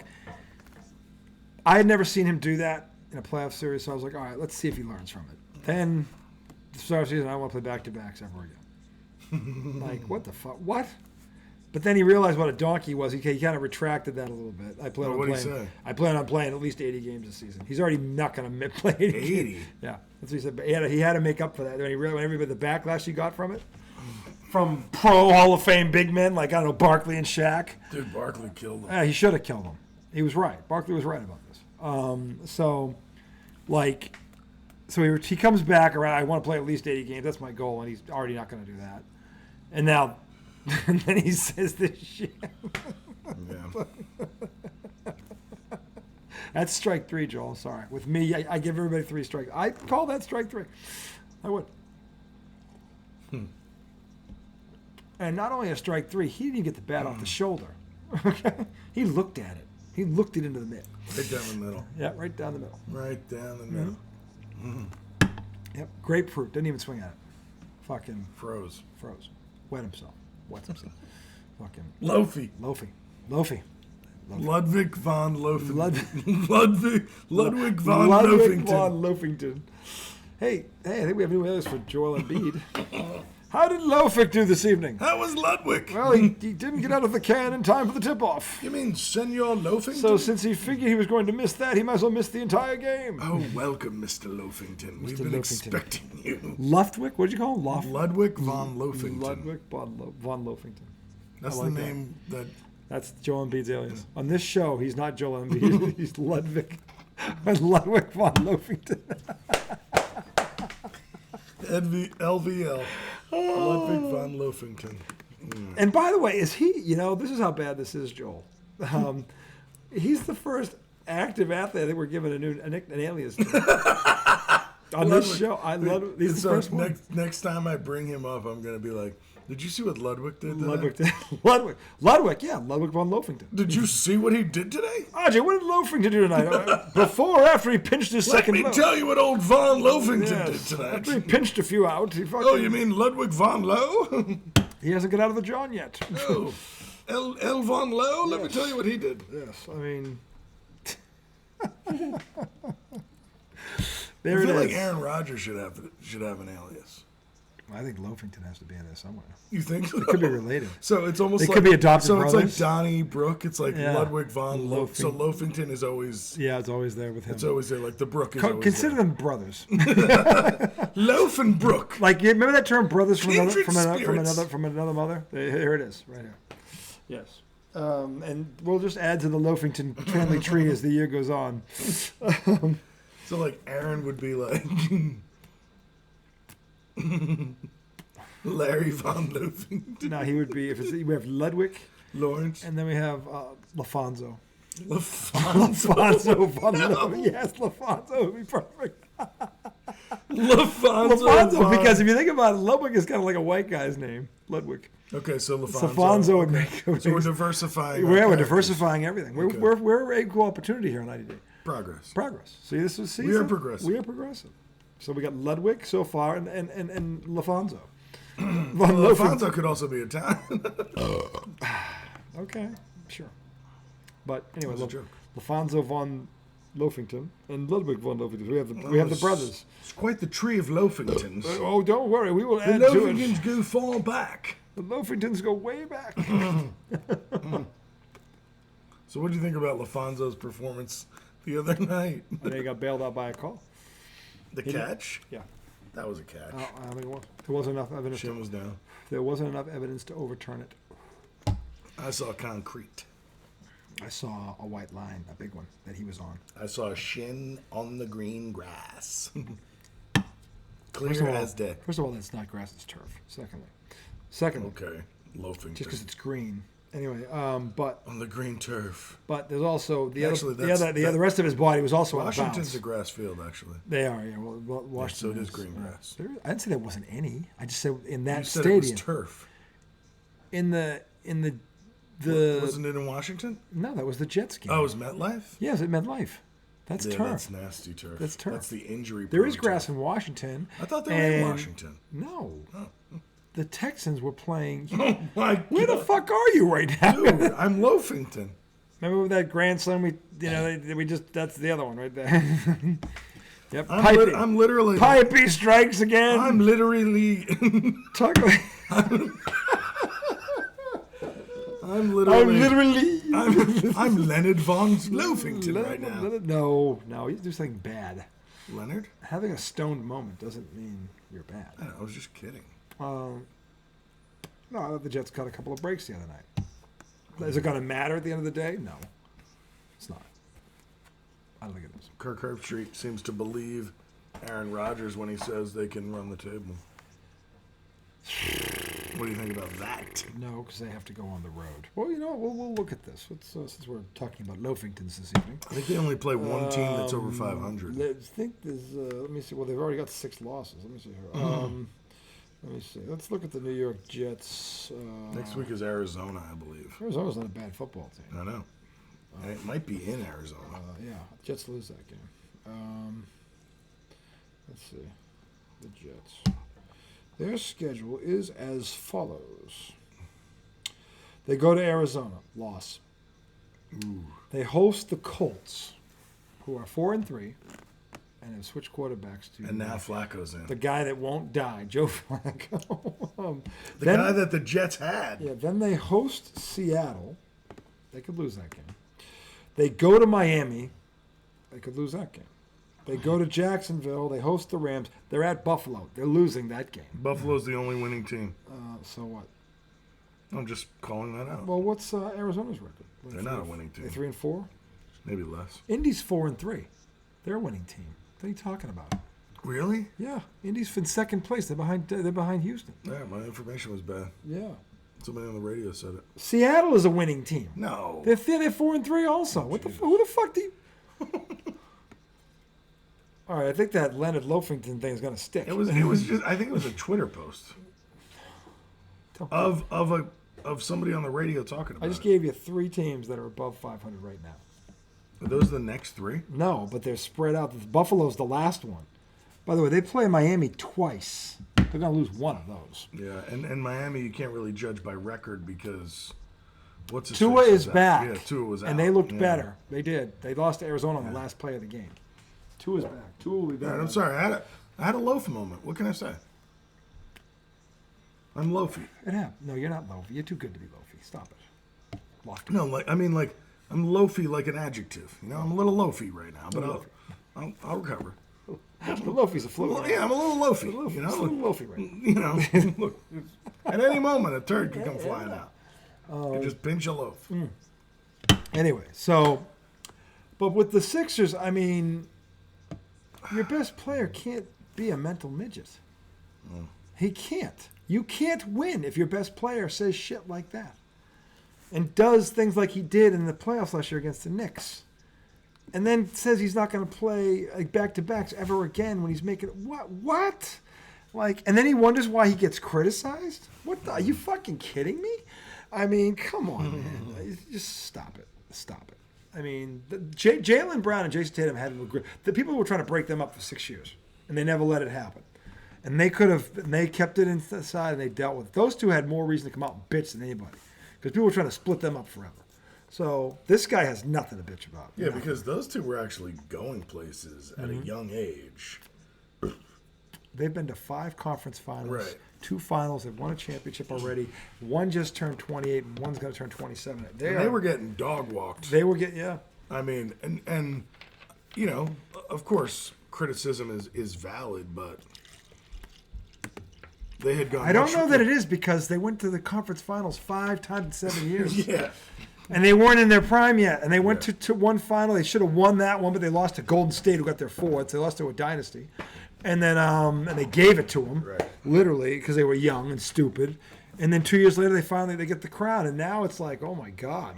[SPEAKER 1] I had never seen him do that in a playoff series, so I was like, all right, let's see if he learns from it. Then, the start of the season, I don't want to play back-to-backs ever again. Like, what the fuck? What? But then he realized what a donkey he was. He kind of retracted that a little bit. I plan on playing at least 80 games this season. He's already not going to play 80 games. Yeah, that's what he said. But he had to make up for that. When he realized everybody the backlash he got from it, from pro Hall of Fame big men like, I don't know, Barkley and Shaq.
[SPEAKER 2] Dude, Barkley killed him.
[SPEAKER 1] Yeah, he should have killed him. He was right. Barkley was right about this. He comes back around. I want to play at least 80 games. That's my goal, and he's already not going to do that. And now, and then he says this shit.
[SPEAKER 2] Yeah.
[SPEAKER 1] That's strike 3, Joel. Sorry. With me, I give everybody 3 strikes. I call that strike 3. I would. And not only a strike 3, he didn't even get the bat off the shoulder. Okay? He looked at it. He looked it into the middle.
[SPEAKER 2] Right down the middle.
[SPEAKER 1] Yeah, right down the middle.
[SPEAKER 2] Right down the middle.
[SPEAKER 1] Mm-hmm. Yep. Grapefruit. Didn't even swing at it. Fucking
[SPEAKER 2] froze.
[SPEAKER 1] Wet himself. Fucking
[SPEAKER 2] Loafy.
[SPEAKER 1] Ludwig
[SPEAKER 2] von Loafington. Ludwig von
[SPEAKER 1] Loafington. Hey, I think we have new alias for Joel Embiid. How did Loafik do this evening?
[SPEAKER 2] How was Ludwig?
[SPEAKER 1] Well, he didn't get out of the can in time for the tip-off.
[SPEAKER 2] You mean Senor Loafington?
[SPEAKER 1] So since he figured he was going to miss that, he might as well miss the entire game.
[SPEAKER 2] Oh, welcome, Mr. Loafington. We've been expecting you.
[SPEAKER 1] Ludwig? What did you call him?
[SPEAKER 2] Ludwig von Loafington.
[SPEAKER 1] Ludwig von Loafington.
[SPEAKER 2] That's the name that...
[SPEAKER 1] That's Joel Embiid's alias. On this show, he's not Joel Embiid. He's Ludwig von Loafington.
[SPEAKER 2] LVL. Ludwig von Loafington.
[SPEAKER 1] And by the way, is he, this is how bad this is, Joel. He's the first active athlete that we're given an alias to. On this show. I love it. He's the first one.
[SPEAKER 2] Next time I bring him up, I'm going to be like, did you see what Ludwig did today?
[SPEAKER 1] Ludwig, yeah, Ludwig von Loafington.
[SPEAKER 2] Did you see what he did today?
[SPEAKER 1] Ajay, what did Loafington do tonight? Before or after he pinched his second
[SPEAKER 2] loaf? Let me tell you what old von Loafington did tonight.
[SPEAKER 1] After he pinched a few out.
[SPEAKER 2] Oh, you mean Ludwig von Lowe?
[SPEAKER 1] He hasn't got out of the John yet.
[SPEAKER 2] Oh, L. Von Lowe. Let me tell you what he did.
[SPEAKER 1] Yes, I mean,
[SPEAKER 2] I feel like Aaron Rodgers should have an alias.
[SPEAKER 1] I think Loafington has to be in there somewhere.
[SPEAKER 2] You think so?
[SPEAKER 1] It could be related.
[SPEAKER 2] So it's almost
[SPEAKER 1] they
[SPEAKER 2] like...
[SPEAKER 1] could be adopted brothers.
[SPEAKER 2] So it's like Donnie Brook. It's like Ludwig von Loaf. So Loafington is always...
[SPEAKER 1] Yeah, it's always there with him.
[SPEAKER 2] It's always there. Like the Brook is always
[SPEAKER 1] Consider
[SPEAKER 2] there.
[SPEAKER 1] them brothers.
[SPEAKER 2] Loaf and Brook.
[SPEAKER 1] Like, you remember that term, brothers from another mother? Here it is, right here. Yes. And we'll just add to the Loafington family tree as the year goes on.
[SPEAKER 2] So, like, Aaron would be like... Larry von Loafington.
[SPEAKER 1] No, he would be, we have Ludwig.
[SPEAKER 2] Lawrence.
[SPEAKER 1] And then we have LaFonso.
[SPEAKER 2] LaFonso
[SPEAKER 1] von Loafington. Yes, LaFonso would be perfect.
[SPEAKER 2] LaFonso.
[SPEAKER 1] Because if you think about it, Ludwig is kind of like a white guy's name. Ludwig.
[SPEAKER 2] Okay, so
[SPEAKER 1] LaFonso would make...
[SPEAKER 2] So we're diversifying.
[SPEAKER 1] We're diversifying everything. Okay. We're equal opportunity here on 90 Day.
[SPEAKER 2] Progress.
[SPEAKER 1] See, this is...
[SPEAKER 2] We are progressive.
[SPEAKER 1] We are progressive. So we got Ludwig so far and LaFonso.
[SPEAKER 2] LaFonso could also be Italian.
[SPEAKER 1] Okay, sure. But anyway,
[SPEAKER 2] LaFonso
[SPEAKER 1] von Loafington and Ludwig von Loafington. We have the brothers.
[SPEAKER 2] It's quite the tree of Loafingtons.
[SPEAKER 1] Oh, don't worry. We will add
[SPEAKER 2] to it.
[SPEAKER 1] The
[SPEAKER 2] Loafingtons go far back.
[SPEAKER 1] The Loafingtons go way back.
[SPEAKER 2] So what do you think about LaFonso's performance the other night?
[SPEAKER 1] I think he got bailed out by a call.
[SPEAKER 2] The catch?
[SPEAKER 1] Yeah.
[SPEAKER 2] That was a catch.
[SPEAKER 1] I don't think it was. There wasn't enough evidence.
[SPEAKER 2] Shin was down.
[SPEAKER 1] There wasn't enough evidence to overturn it.
[SPEAKER 2] I saw concrete.
[SPEAKER 1] I saw a white line, a big one, that he was on.
[SPEAKER 2] I saw a shin on the green grass. Clear as day.
[SPEAKER 1] First of all, that's not grass, it's turf. Secondly.
[SPEAKER 2] Okay. Loafington.
[SPEAKER 1] Just because it's green. Anyway, but
[SPEAKER 2] on the green turf.
[SPEAKER 1] But there's also the rest of his body was also
[SPEAKER 2] Washington's a grass field, actually.
[SPEAKER 1] They are, yeah. Well, Washington.
[SPEAKER 2] So it is green grass.
[SPEAKER 1] I didn't say there wasn't any. I just said in that
[SPEAKER 2] stadium. You said it was turf.
[SPEAKER 1] In the
[SPEAKER 2] wasn't it in Washington?
[SPEAKER 1] No, that was the Jets game.
[SPEAKER 2] Oh, it was MetLife?
[SPEAKER 1] Yes, it MetLife. That's turf.
[SPEAKER 2] That's nasty turf.
[SPEAKER 1] That's turf.
[SPEAKER 2] That's the injury.
[SPEAKER 1] There is grass in Washington.
[SPEAKER 2] I thought they were in Washington.
[SPEAKER 1] No. Oh. The Texans were playing.
[SPEAKER 2] Oh my God.
[SPEAKER 1] Where the fuck are you right now?
[SPEAKER 2] Dude, I'm Loafington.
[SPEAKER 1] Remember with that Grand Slam? That's the other one right there. Yep.
[SPEAKER 2] I'm literally.
[SPEAKER 1] Pipey strikes again.
[SPEAKER 2] I'm literally. I'm Leonard von Loafington right now.
[SPEAKER 1] No, he's doing something bad.
[SPEAKER 2] Leonard?
[SPEAKER 1] Having a stoned moment doesn't mean you're bad.
[SPEAKER 2] I was just kidding.
[SPEAKER 1] No, I thought the Jets cut a couple of breaks the other night. Is it going to matter at the end of the day? No, it's not. I don't think it is.
[SPEAKER 2] Kirk Herbstreit seems to believe Aaron Rodgers when he says they can run the table. What do you think about that?
[SPEAKER 1] No, because they have to go on the road. Well, you know what? We'll look at this. Since we're talking about Loafingtons this evening.
[SPEAKER 2] I think they only play one team that's over 500.
[SPEAKER 1] I think there's, let me see. Well, they've already got 6 losses. Let me see here. Let me see. Let's look at the New York Jets.
[SPEAKER 2] Next week is Arizona, I believe.
[SPEAKER 1] Arizona's not a bad football team.
[SPEAKER 2] I know. And it might be in Arizona.
[SPEAKER 1] Yeah, Jets lose that game. Let's see. The Jets. Their schedule is as follows. They go to Arizona, loss.
[SPEAKER 2] Ooh.
[SPEAKER 1] They host the Colts, who are 4-3, and have switched quarterbacks to.
[SPEAKER 2] And now Flacco's in.
[SPEAKER 1] The guy that won't die, Joe Flacco.
[SPEAKER 2] The guy that the Jets had.
[SPEAKER 1] Yeah. Then they host Seattle. They could lose that game. They go to Miami. They could lose that game. They go to Jacksonville. They host the Rams. They're at Buffalo. They're losing that game.
[SPEAKER 2] Buffalo's the only winning team.
[SPEAKER 1] So what?
[SPEAKER 2] I'm just calling that out.
[SPEAKER 1] Well, what's Arizona's record?
[SPEAKER 2] They're not a winning team.
[SPEAKER 1] They're 3-4?
[SPEAKER 2] Maybe less.
[SPEAKER 1] Indy's 4-3. They're a winning team. What are you talking about?
[SPEAKER 2] Really?
[SPEAKER 1] Yeah. Indy's in second place. They're behind Houston.
[SPEAKER 2] Yeah, my information was bad.
[SPEAKER 1] Yeah.
[SPEAKER 2] Somebody on the radio said it.
[SPEAKER 1] Seattle is a winning team.
[SPEAKER 2] No.
[SPEAKER 1] They're 4-3 also. Who the fuck do you... All right, I think that Leonard Loafington thing is going to stick.
[SPEAKER 2] It was just. I think it was a Twitter post of somebody on the radio talking about it.
[SPEAKER 1] I just gave you 3 teams that are above 500 right now.
[SPEAKER 2] Are those the next 3?
[SPEAKER 1] No, but they're spread out. Buffalo's the last one. By the way, they play Miami twice. They're going to lose one of those.
[SPEAKER 2] Yeah, and Miami, you can't really judge by record because what's his
[SPEAKER 1] Tua
[SPEAKER 2] face
[SPEAKER 1] is back.
[SPEAKER 2] Yeah, Tua was out.
[SPEAKER 1] And they looked better. They did. They lost to Arizona on the last play of the game. Tua's back. Tua will be back.
[SPEAKER 2] Right, I'm sorry. I had a loaf moment. What can I say? I'm loafy.
[SPEAKER 1] It happened. No, you're not loafy. You're too good to be loafy. Stop it. Lofty.
[SPEAKER 2] No, I'm loafy like an adjective. You know, I'm a little loafy right now, but I'll recover.
[SPEAKER 1] The loafy's a flu.
[SPEAKER 2] Well, yeah, I'm a little loafy. You know,
[SPEAKER 1] a little loafy right now.
[SPEAKER 2] You know, look, at any moment a turd could come flying out. You just pinch a loaf.
[SPEAKER 1] Anyway, but with the Sixers, I mean, your best player can't be a mental midget. He can't. You can't win if your best player says shit like that and does things like he did in the playoffs last year against the Knicks. And then says he's not going to play like back-to-backs ever again when he's making what? Like, and then he wonders why he gets criticized? Are you fucking kidding me? I mean, come on, man. Just stop it. Stop it. I mean, Jaylen Brown and Jason Tatum had the people were trying to break them up for 6 years, and they never let it happen. And they could have, and they kept it inside, and they dealt with it. Those two had more reason to come out and bitch than anybody because people were trying to split them up forever. So this guy has nothing to bitch about.
[SPEAKER 2] Yeah, because those two were actually going places at a young age.
[SPEAKER 1] They've been to 5 conference finals,
[SPEAKER 2] right.
[SPEAKER 1] 2 finals. They've won a championship already. One just turned 28, and one's going to turn 27.
[SPEAKER 2] They were getting dog walked.
[SPEAKER 1] They were getting, yeah.
[SPEAKER 2] I mean, and you know, of course, criticism is valid, but they had gone.
[SPEAKER 1] I don't know that it is because they went to the conference finals 5 times in 7 years.
[SPEAKER 2] Yeah.
[SPEAKER 1] And they weren't in their prime yet. And they went to one final. They should have won that one, but they lost to Golden State, who got their 4th. They lost to a dynasty. And then and they gave it to them, literally, because they were young and stupid. And then 2 years later, they get the crown. And now it's like, oh, my God.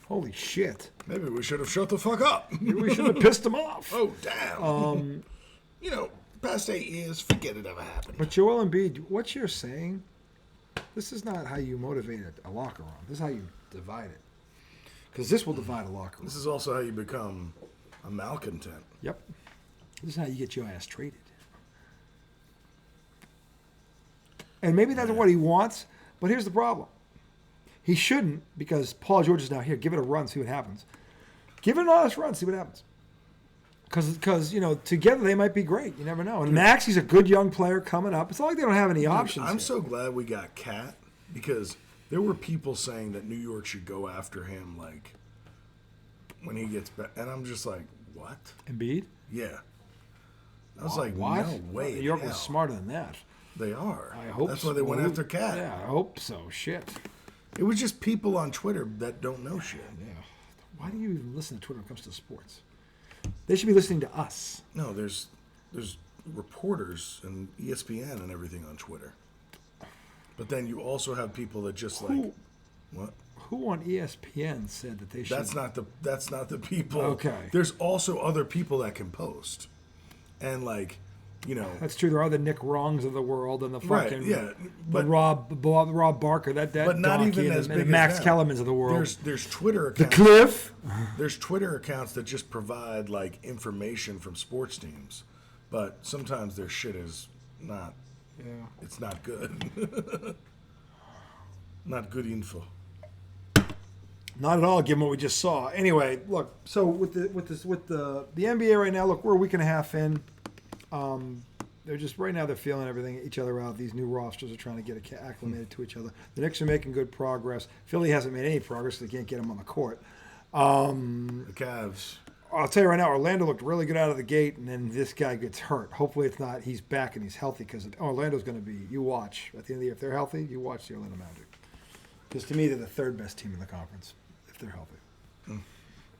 [SPEAKER 1] Holy shit.
[SPEAKER 2] Maybe we should have shut the fuck up.
[SPEAKER 1] Maybe we should have pissed them off.
[SPEAKER 2] Oh, damn. You know, past 8 years, forget it ever happened.
[SPEAKER 1] But Joel Embiid, what you're saying, this is not how you motivate a locker room. This is how you divide it. Because this will divide a locker room.
[SPEAKER 2] This is also how you become a malcontent.
[SPEAKER 1] Yep. This is how you get your ass traded. And maybe that's what he wants, but here's the problem. He shouldn't, because Paul George is now here. Give it a run, see what happens. Give it an honest run, see what happens. Because you know, together they might be great. You never know. And Max, he's a good young player coming up. It's not like they don't have any options.
[SPEAKER 2] I'm so glad we got Cat, because there were people saying that New York should go after him, like, when he gets back. And I'm just like, what?
[SPEAKER 1] Embiid?
[SPEAKER 2] Yeah. I was like,
[SPEAKER 1] what?
[SPEAKER 2] no way.
[SPEAKER 1] New York was smarter than that.
[SPEAKER 2] They are.
[SPEAKER 1] I hope
[SPEAKER 2] That's
[SPEAKER 1] so.
[SPEAKER 2] why they went after Cat.
[SPEAKER 1] Yeah, I hope so. Shit.
[SPEAKER 2] It was just people on Twitter that don't know shit.
[SPEAKER 1] Yeah. Why do you even listen to Twitter when it comes to sports? They should be listening to us.
[SPEAKER 2] No, there's reporters and ESPN and everything on Twitter. But then you also have people that just what?
[SPEAKER 1] Who on ESPN said that they should?
[SPEAKER 2] That's not the people.
[SPEAKER 1] Okay.
[SPEAKER 2] There's also other people that can post, and like, you know.
[SPEAKER 1] That's true. There are the Nick Wrongs of the world and the fucking
[SPEAKER 2] but
[SPEAKER 1] Rob Barker, that
[SPEAKER 2] but not even as big
[SPEAKER 1] and
[SPEAKER 2] as
[SPEAKER 1] Max
[SPEAKER 2] them.
[SPEAKER 1] Kellermans of the world.
[SPEAKER 2] There's Twitter accounts.
[SPEAKER 1] The Cliff.
[SPEAKER 2] There's Twitter accounts that just provide like information from sports teams, but sometimes their shit is not.
[SPEAKER 1] Yeah.
[SPEAKER 2] It's not good. Not good info.
[SPEAKER 1] Not at all, given what we just saw. Anyway, look. So with the NBA right now, look, we're a week and a half in. They're just right now they're feeling everything each other out. These new rosters are trying to get acclimated to each other. The Knicks are making good progress. Philly hasn't made any progress. They can't get them on the court.
[SPEAKER 2] The Cavs.
[SPEAKER 1] I'll tell you right now, Orlando looked really good out of the gate, and then this guy gets hurt. Hopefully it's not. He's back and he's healthy because Orlando's going to be. You watch at the end of the year if they're healthy. You watch the Orlando Magic because to me they're the 3rd best team in the conference if they're healthy.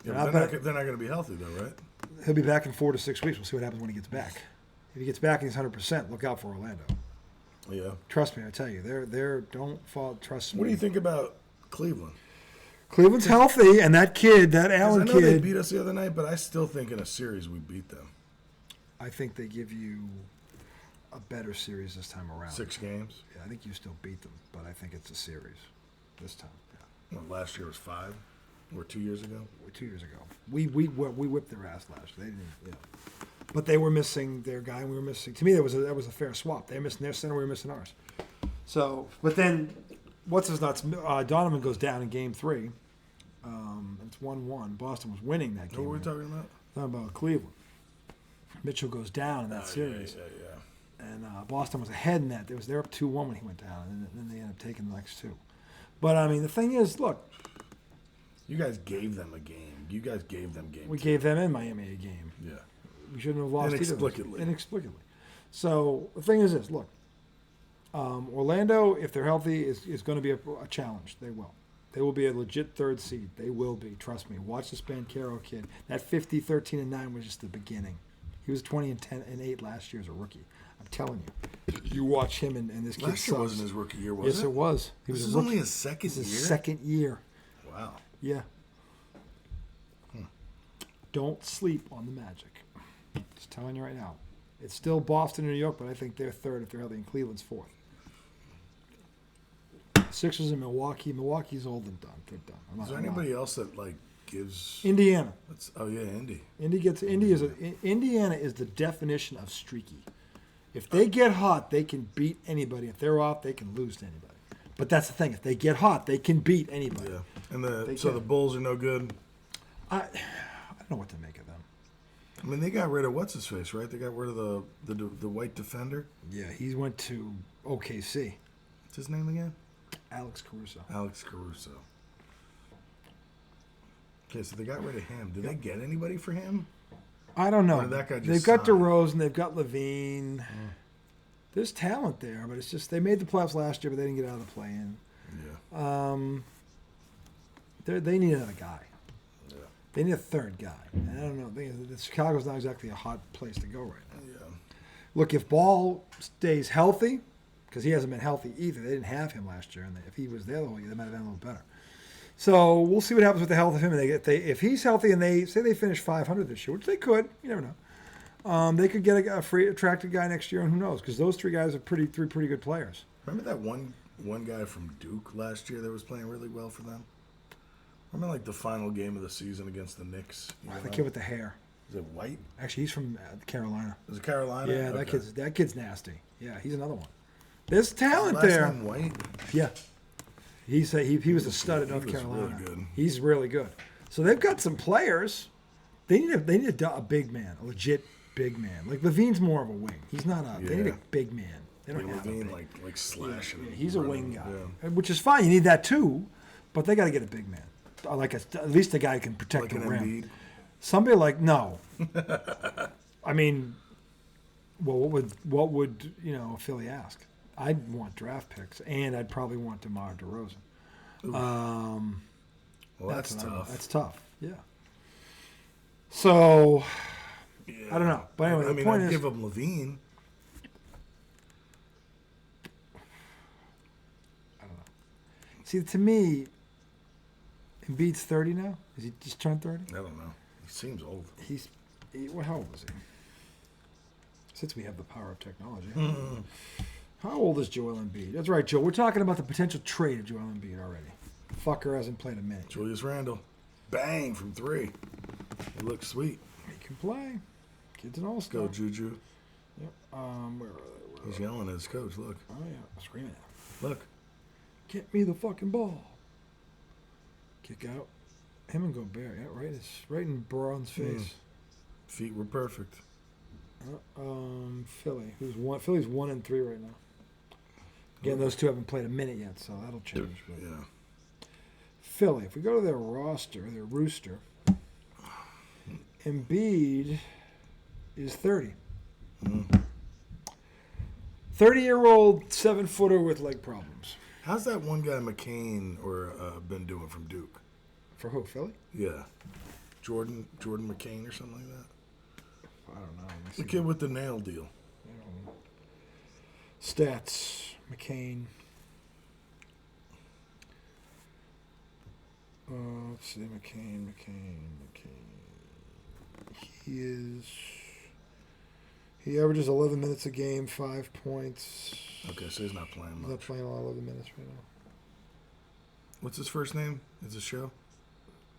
[SPEAKER 2] Yeah, they're not going to be healthy though, right?
[SPEAKER 1] He'll be back in 4 to 6 weeks. We'll see what happens when he gets back. If he gets back and he's 100%, look out for Orlando.
[SPEAKER 2] Yeah.
[SPEAKER 1] Trust me, I tell you, they're don't fall. Trust me.
[SPEAKER 2] What do you think about Cleveland?
[SPEAKER 1] Cleveland's healthy, and that kid, that Allen kid.
[SPEAKER 2] I know they beat us the other night, but I still think in a series we beat them.
[SPEAKER 1] I think they give you a better series this time around.
[SPEAKER 2] 6 games?
[SPEAKER 1] Yeah, I think you still beat them, but I think it's a series this time. Yeah.
[SPEAKER 2] Well, last year was 5, or 2 years ago.
[SPEAKER 1] 2 years ago, we whipped their ass last year. They didn't. Yeah. But they were missing their guy, and we were missing. To me, that was a fair swap. They were missing their center, we were missing ours. So, but then, what's his nuts? Donovan goes down in Game 3. It's 1-1. Boston was winning that game.
[SPEAKER 2] What were we talking about?
[SPEAKER 1] Talking about Cleveland. Mitchell goes down in that series.
[SPEAKER 2] Yeah.
[SPEAKER 1] And Boston was ahead in that. They were up 2-1 when he went down, and then they ended up taking the next two. But, I mean, the thing is, look.
[SPEAKER 2] You guys gave them a game. You guys gave them game.
[SPEAKER 1] We gave them in Miami a game.
[SPEAKER 2] Yeah.
[SPEAKER 1] We shouldn't have lost
[SPEAKER 2] Inexplicably.
[SPEAKER 1] Inexplicably. So, the thing is this. Look, Orlando, if they're healthy, is going to be a challenge. They will. They will be a legit third seed. They will be. Trust me. Watch this Banchero kid. That 50, 13, and 9 was just the beginning. He was 20 and 10 and 8 last year as a rookie. I'm telling you. You watch him and this kid.
[SPEAKER 2] Last year wasn't his rookie year, was it?
[SPEAKER 1] Yes, it was. He was
[SPEAKER 2] this only his second year?
[SPEAKER 1] His second year.
[SPEAKER 2] Wow.
[SPEAKER 1] Yeah. Don't sleep on the Magic. Just telling you right now. It's still Boston and New York, but I think they're third if they're healthy, and Cleveland's fourth. Sixers in Milwaukee. Milwaukee's old and done. They're done.
[SPEAKER 2] Is there anybody else that gives?
[SPEAKER 1] Indiana.
[SPEAKER 2] Indy.
[SPEAKER 1] Indiana is the definition of streaky. If they get hot, they can beat anybody. If they're off, they can lose to anybody. But that's the thing. If they get hot, they can beat anybody.
[SPEAKER 2] Yeah. And the Bulls are no good.
[SPEAKER 1] I don't know what to make of them.
[SPEAKER 2] I mean, they got rid of what's his face, right? They got rid of the white defender.
[SPEAKER 1] Yeah, he went to OKC.
[SPEAKER 2] What's his name again?
[SPEAKER 1] Alex Caruso.
[SPEAKER 2] Okay, so they got rid of him. Did they get anybody for him?
[SPEAKER 1] I don't know.
[SPEAKER 2] Or did that guy just
[SPEAKER 1] they've got
[SPEAKER 2] sign?
[SPEAKER 1] DeRozan. They've got Levine. There's talent there, but it's just they made the playoffs last year, but they didn't get out of the play-in.
[SPEAKER 2] Yeah.
[SPEAKER 1] They need another guy.
[SPEAKER 2] Yeah.
[SPEAKER 1] They need a third guy. And I don't know. Chicago's not exactly a hot place to go right now.
[SPEAKER 2] Yeah.
[SPEAKER 1] Look, if Ball stays healthy, because he hasn't been healthy either. They didn't have him last year, and if he was there the whole year, they might have been a little better. So we'll see what happens with the health of him. And if he's healthy and they say they finish 500 this year, which they could, you never know. They could get a free attractive guy next year, and who knows? Because those three guys are three pretty good players.
[SPEAKER 2] Remember that one guy from Duke last year that was playing really well for them? Remember the final game of the season against the Knicks?
[SPEAKER 1] The kid with the hair.
[SPEAKER 2] Is it White?
[SPEAKER 1] Actually, he's from Carolina.
[SPEAKER 2] Is it Carolina?
[SPEAKER 1] Yeah,
[SPEAKER 2] okay.
[SPEAKER 1] that kid's nasty. Yeah, he's another one. There's talent
[SPEAKER 2] Is his
[SPEAKER 1] there.
[SPEAKER 2] last name White?
[SPEAKER 1] Yeah. He was a stud at North Carolina.
[SPEAKER 2] Really good.
[SPEAKER 1] He's really good. So they've got some players. They need a big man, a legit big man. Like Levine's more of a wing. He's not a. They need a big man. They don't have
[SPEAKER 2] Levine
[SPEAKER 1] a big.
[SPEAKER 2] slashing.
[SPEAKER 1] Yeah, he's a wing guy, which is fine. You need that too, but they got to get a big man, at least a guy who can protect the rim.
[SPEAKER 2] Embiid?
[SPEAKER 1] Somebody no. I mean, well, what would Philly ask? I'd want draft picks, and I'd probably want DeMar DeRozan.
[SPEAKER 2] Well, that's tough.
[SPEAKER 1] That's tough. Yeah. So, I don't know. But anyway, the point
[SPEAKER 2] I'd
[SPEAKER 1] is,
[SPEAKER 2] give him Levine.
[SPEAKER 1] I don't know. See, to me, Embiid's 30 now. Is he just turned 30?
[SPEAKER 2] I don't know. He seems old.
[SPEAKER 1] How old is he? Since we have the power of technology. How old is Joel Embiid? That's right, Joe. We're talking about the potential trade of Joel Embiid already. Fucker hasn't played a minute.
[SPEAKER 2] Julius Randle. Bang from 3. He looks sweet.
[SPEAKER 1] He can play. Kid's an all-star.
[SPEAKER 2] Go, Juju.
[SPEAKER 1] Yep. Where are they?
[SPEAKER 2] He's yelling at his coach. Look.
[SPEAKER 1] Oh, yeah. Screaming at him.
[SPEAKER 2] Look.
[SPEAKER 1] Get me the fucking ball. Kick out. Him and Gobert. Yeah, right in Braun's face.
[SPEAKER 2] Feet were perfect.
[SPEAKER 1] Philly. Philly's 1-3 right now. Again, those two haven't played a minute yet, so that'll change. But.
[SPEAKER 2] Yeah.
[SPEAKER 1] Philly, if we go to their roster, their rooster, Embiid is 30. 30-year-old 7-footer with leg problems.
[SPEAKER 2] How's that one guy McCain been doing from Duke?
[SPEAKER 1] For who, Philly?
[SPEAKER 2] Yeah. Jordan McCain or something like that?
[SPEAKER 1] I don't know.
[SPEAKER 2] The kid with the nail deal.
[SPEAKER 1] Stats, McCain. Let's see, McCain. He averages 11 minutes a game, 5 points.
[SPEAKER 2] Okay, so he's not playing much.
[SPEAKER 1] He's not playing a lot, 11 minutes right now.
[SPEAKER 2] What's his first name? Is it show?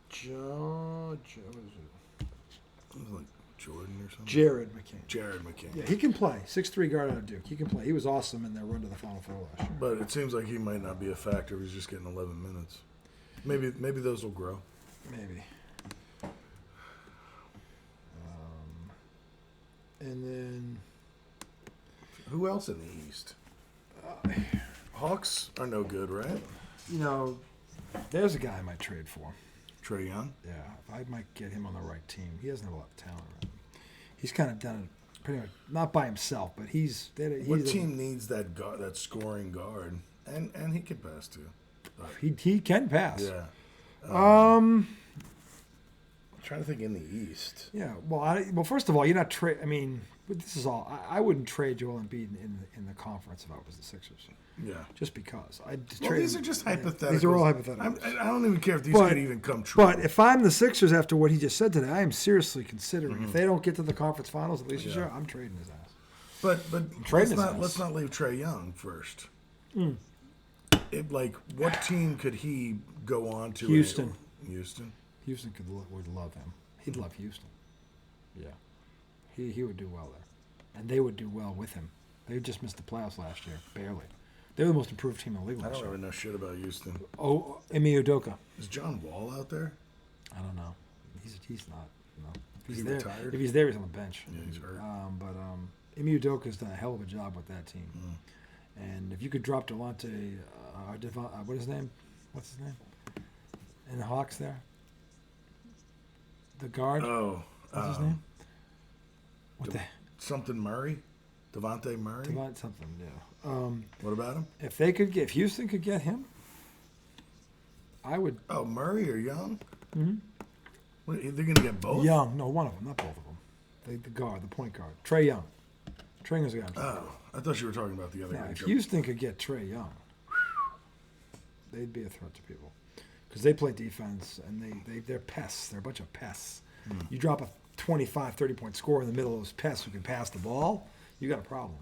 [SPEAKER 1] Joe, what is it?
[SPEAKER 2] It was like Jordan or something?
[SPEAKER 1] Jared McCain.
[SPEAKER 2] Jared McCain.
[SPEAKER 1] Yeah, he can play. 6'3" guard out of Duke. He can play. He was awesome in their run to the Final Four last year.
[SPEAKER 2] But it seems like he might not be a factor. He's just getting 11 minutes. Maybe those will grow.
[SPEAKER 1] Maybe. And then...
[SPEAKER 2] Who else in the East? Hawks are no good, right?
[SPEAKER 1] You know, there's a guy I might trade for.
[SPEAKER 2] Trae Young?
[SPEAKER 1] Yeah, I might get him on the right team. He doesn't have a lot of talent around him. He's kind of done it pretty much, not by himself, but he's
[SPEAKER 2] what team needs that guard, that scoring guard? And he can pass too.
[SPEAKER 1] He can pass.
[SPEAKER 2] Yeah. I'm trying to think in the East.
[SPEAKER 1] Yeah. Well, first of all, you're not trade. I mean, this is all. I wouldn't trade Joel Embiid in the conference if I was the Sixers.
[SPEAKER 2] Yeah.
[SPEAKER 1] Just because.
[SPEAKER 2] These are just hypotheticals.
[SPEAKER 1] These are all hypotheticals.
[SPEAKER 2] I don't even care if these could even come true.
[SPEAKER 1] But if I'm the Sixers after what he just said today, I am seriously considering if they don't get to the conference finals at least this year, I'm trading his ass.
[SPEAKER 2] But let's not leave Trae Young first. What team could he go on to?
[SPEAKER 1] Houston.
[SPEAKER 2] Houston
[SPEAKER 1] would love him. He'd love Houston. Yeah. He would do well there. And they would do well with him. They just missed the playoffs last year, barely. They were the most improved team in the league last year.
[SPEAKER 2] I don't really know shit about Houston.
[SPEAKER 1] Oh, Ime Udoka.
[SPEAKER 2] Is John Wall out there?
[SPEAKER 1] I don't know. He's not. No.
[SPEAKER 2] Is he retired?
[SPEAKER 1] If he's there, he's on the bench.
[SPEAKER 2] Yeah, he's hurt.
[SPEAKER 1] Ime Udoka's done a hell of a job with that team. And if you could drop Delonte, what's his name? And the Hawks there? The guard?
[SPEAKER 2] Oh.
[SPEAKER 1] What's his name?
[SPEAKER 2] Something Murray? Devontae Murray?
[SPEAKER 1] Something, yeah.
[SPEAKER 2] What about him?
[SPEAKER 1] If Houston could get him, I would.
[SPEAKER 2] Oh, Murray or Young? Mm-hmm. They're going to get both?
[SPEAKER 1] Young. No, one of them, not both of them. The point guard. Trae Young. Trae Young's a guy.
[SPEAKER 2] Oh, I thought you were talking about the other guy.
[SPEAKER 1] If Houston could get Trae Young, they'd be a threat to people. Because they play defense, and they're pests. They're a bunch of pests. You drop a 25, 30-point score in the middle of those pests who can pass the ball, you got a problem.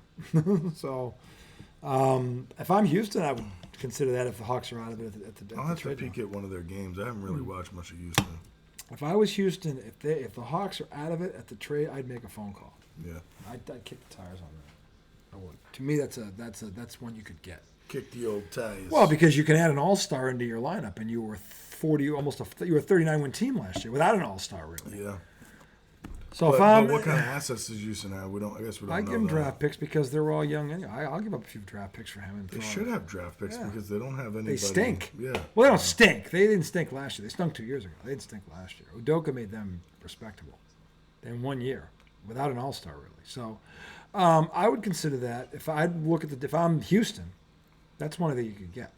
[SPEAKER 1] So, if I'm Houston, I would consider that if the Hawks are out of it at the
[SPEAKER 2] I'll have to peek at one of their games. I haven't really watched much of Houston.
[SPEAKER 1] If I was Houston, if the Hawks are out of it at the trade, I'd make a phone call.
[SPEAKER 2] Yeah.
[SPEAKER 1] I'd kick the tires on that. I would. To me, that's one you could get.
[SPEAKER 2] Kick the old tires.
[SPEAKER 1] Well, because you can add an all-star into your lineup, and you were 40, you were a 39-win team last year without an all-star, really.
[SPEAKER 2] Yeah.
[SPEAKER 1] So
[SPEAKER 2] but
[SPEAKER 1] I'm,
[SPEAKER 2] what kind of assets does Houston have? I guess we don't know.
[SPEAKER 1] I give him draft picks because they're all young anyway. I'll give up a few draft picks for him.
[SPEAKER 2] They should have draft picks because they don't have anybody.
[SPEAKER 1] They stink.
[SPEAKER 2] Yeah.
[SPEAKER 1] Well, they don't stink. They didn't stink last year. They stunk 2 years ago. They didn't stink last year. Udoka made them respectable in 1 year without an all-star, really. So I would consider that. If I'm Houston, that's one of the you could get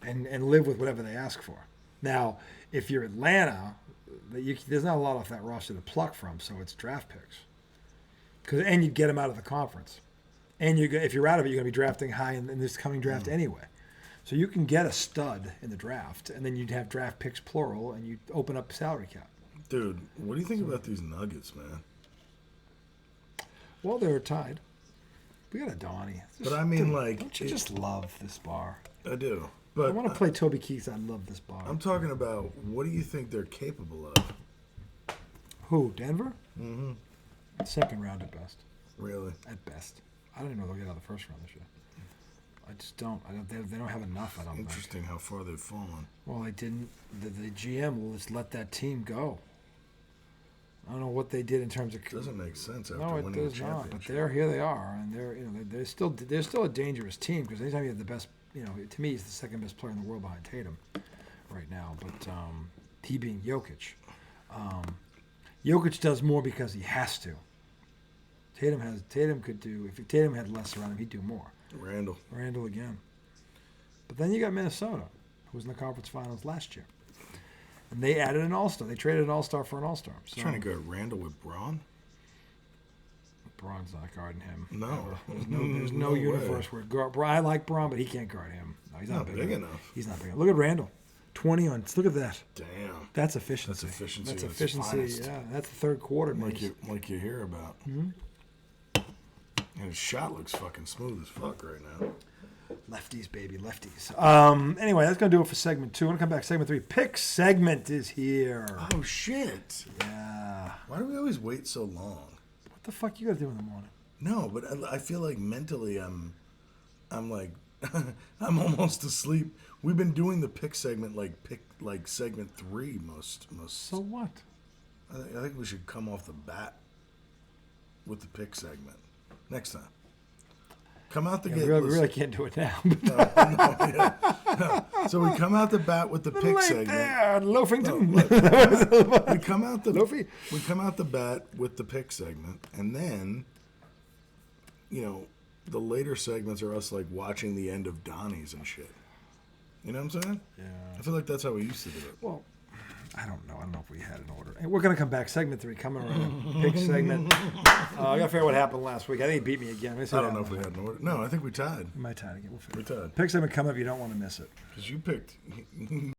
[SPEAKER 1] and live with whatever they ask for. Now, if you're Atlanta, there's not a lot off that roster to pluck from, so it's draft picks. And you'd get them out of the conference. And if you're out of it, you're going to be drafting high in this coming draft anyway. So you can get a stud in the draft, and then you'd have draft picks plural, and you'd open up salary cap.
[SPEAKER 2] Dude, what do you think about these Nuggets, man?
[SPEAKER 1] Well, they're tied. We got a Donnie.
[SPEAKER 2] But I mean,
[SPEAKER 1] don't you just love this bar?
[SPEAKER 2] I do. But
[SPEAKER 1] I want to play Toby Keith. I love this bar.
[SPEAKER 2] I'm talking about what do you think they're capable of?
[SPEAKER 1] Who? Denver? Mm-hmm. Second round at best.
[SPEAKER 2] Really?
[SPEAKER 1] At best. I don't even know they'll get out of the first round this year. I just don't. They don't have enough. I don't think.
[SPEAKER 2] Interesting how far they've fallen.
[SPEAKER 1] Well, they didn't. The GM will just let that team go. I don't know what they did in terms of.
[SPEAKER 2] It doesn't make sense after winning
[SPEAKER 1] it does not. But here they are, and they're still a dangerous team because anytime you have the best, to me he's the second best player in the world behind Tatum, right now. But he being Jokic, Jokic does more because he has to. Tatum could do if Tatum had less around him, he'd do more. Randall again. But then you got Minnesota, who was in the conference finals last year. And they added an all-star. They traded an all-star for an all-star. So,
[SPEAKER 2] trying to go Randall with Braun?
[SPEAKER 1] Braun's not guarding him.
[SPEAKER 2] No.
[SPEAKER 1] There's no universe where I like Braun, but he can't guard him. No, he's not big
[SPEAKER 2] enough.
[SPEAKER 1] He's not big enough. Look at Randall. 20 on. Look at that.
[SPEAKER 2] Damn.
[SPEAKER 1] That's efficiency. That's efficiency. Yeah, that's the third quarter.
[SPEAKER 2] Like you hear about. Mm-hmm. And his shot looks fucking smooth as fuck right now.
[SPEAKER 1] Lefties, baby, lefties. Anyway, that's going to do it for segment 2. I'm going to come back. Segment 3. Pick segment is here.
[SPEAKER 2] Oh, shit.
[SPEAKER 1] Yeah.
[SPEAKER 2] Why do we always wait so long?
[SPEAKER 1] What the fuck you gotta do in the morning?
[SPEAKER 2] No, but I feel like mentally I'm like I'm almost asleep. We've been doing the pick segment like segment 3 most.
[SPEAKER 1] So what?
[SPEAKER 2] I think we should come off the bat with the pick segment next time. Come out the gate.
[SPEAKER 1] We really can't do it now.
[SPEAKER 2] No. So we come out the bat with the pick segment.
[SPEAKER 1] There, Loafington.
[SPEAKER 2] We come out the bat with the pick segment, and then, the later segments are us like watching the end of Donnie's and shit. You know what I'm saying?
[SPEAKER 1] Yeah.
[SPEAKER 2] I feel like that's how we used to do it.
[SPEAKER 1] Well, I don't know. I don't know if we had an order. Hey, we're going to come back. Segment 3 coming around. Pick segment. I got to figure out what happened last week. I think he beat me again.
[SPEAKER 2] I don't know if we had an order. No, I think we tied.
[SPEAKER 1] We might tie again. We'll figure
[SPEAKER 2] We tied.
[SPEAKER 1] Pick segment come up. You don't want to miss it.
[SPEAKER 2] Because you picked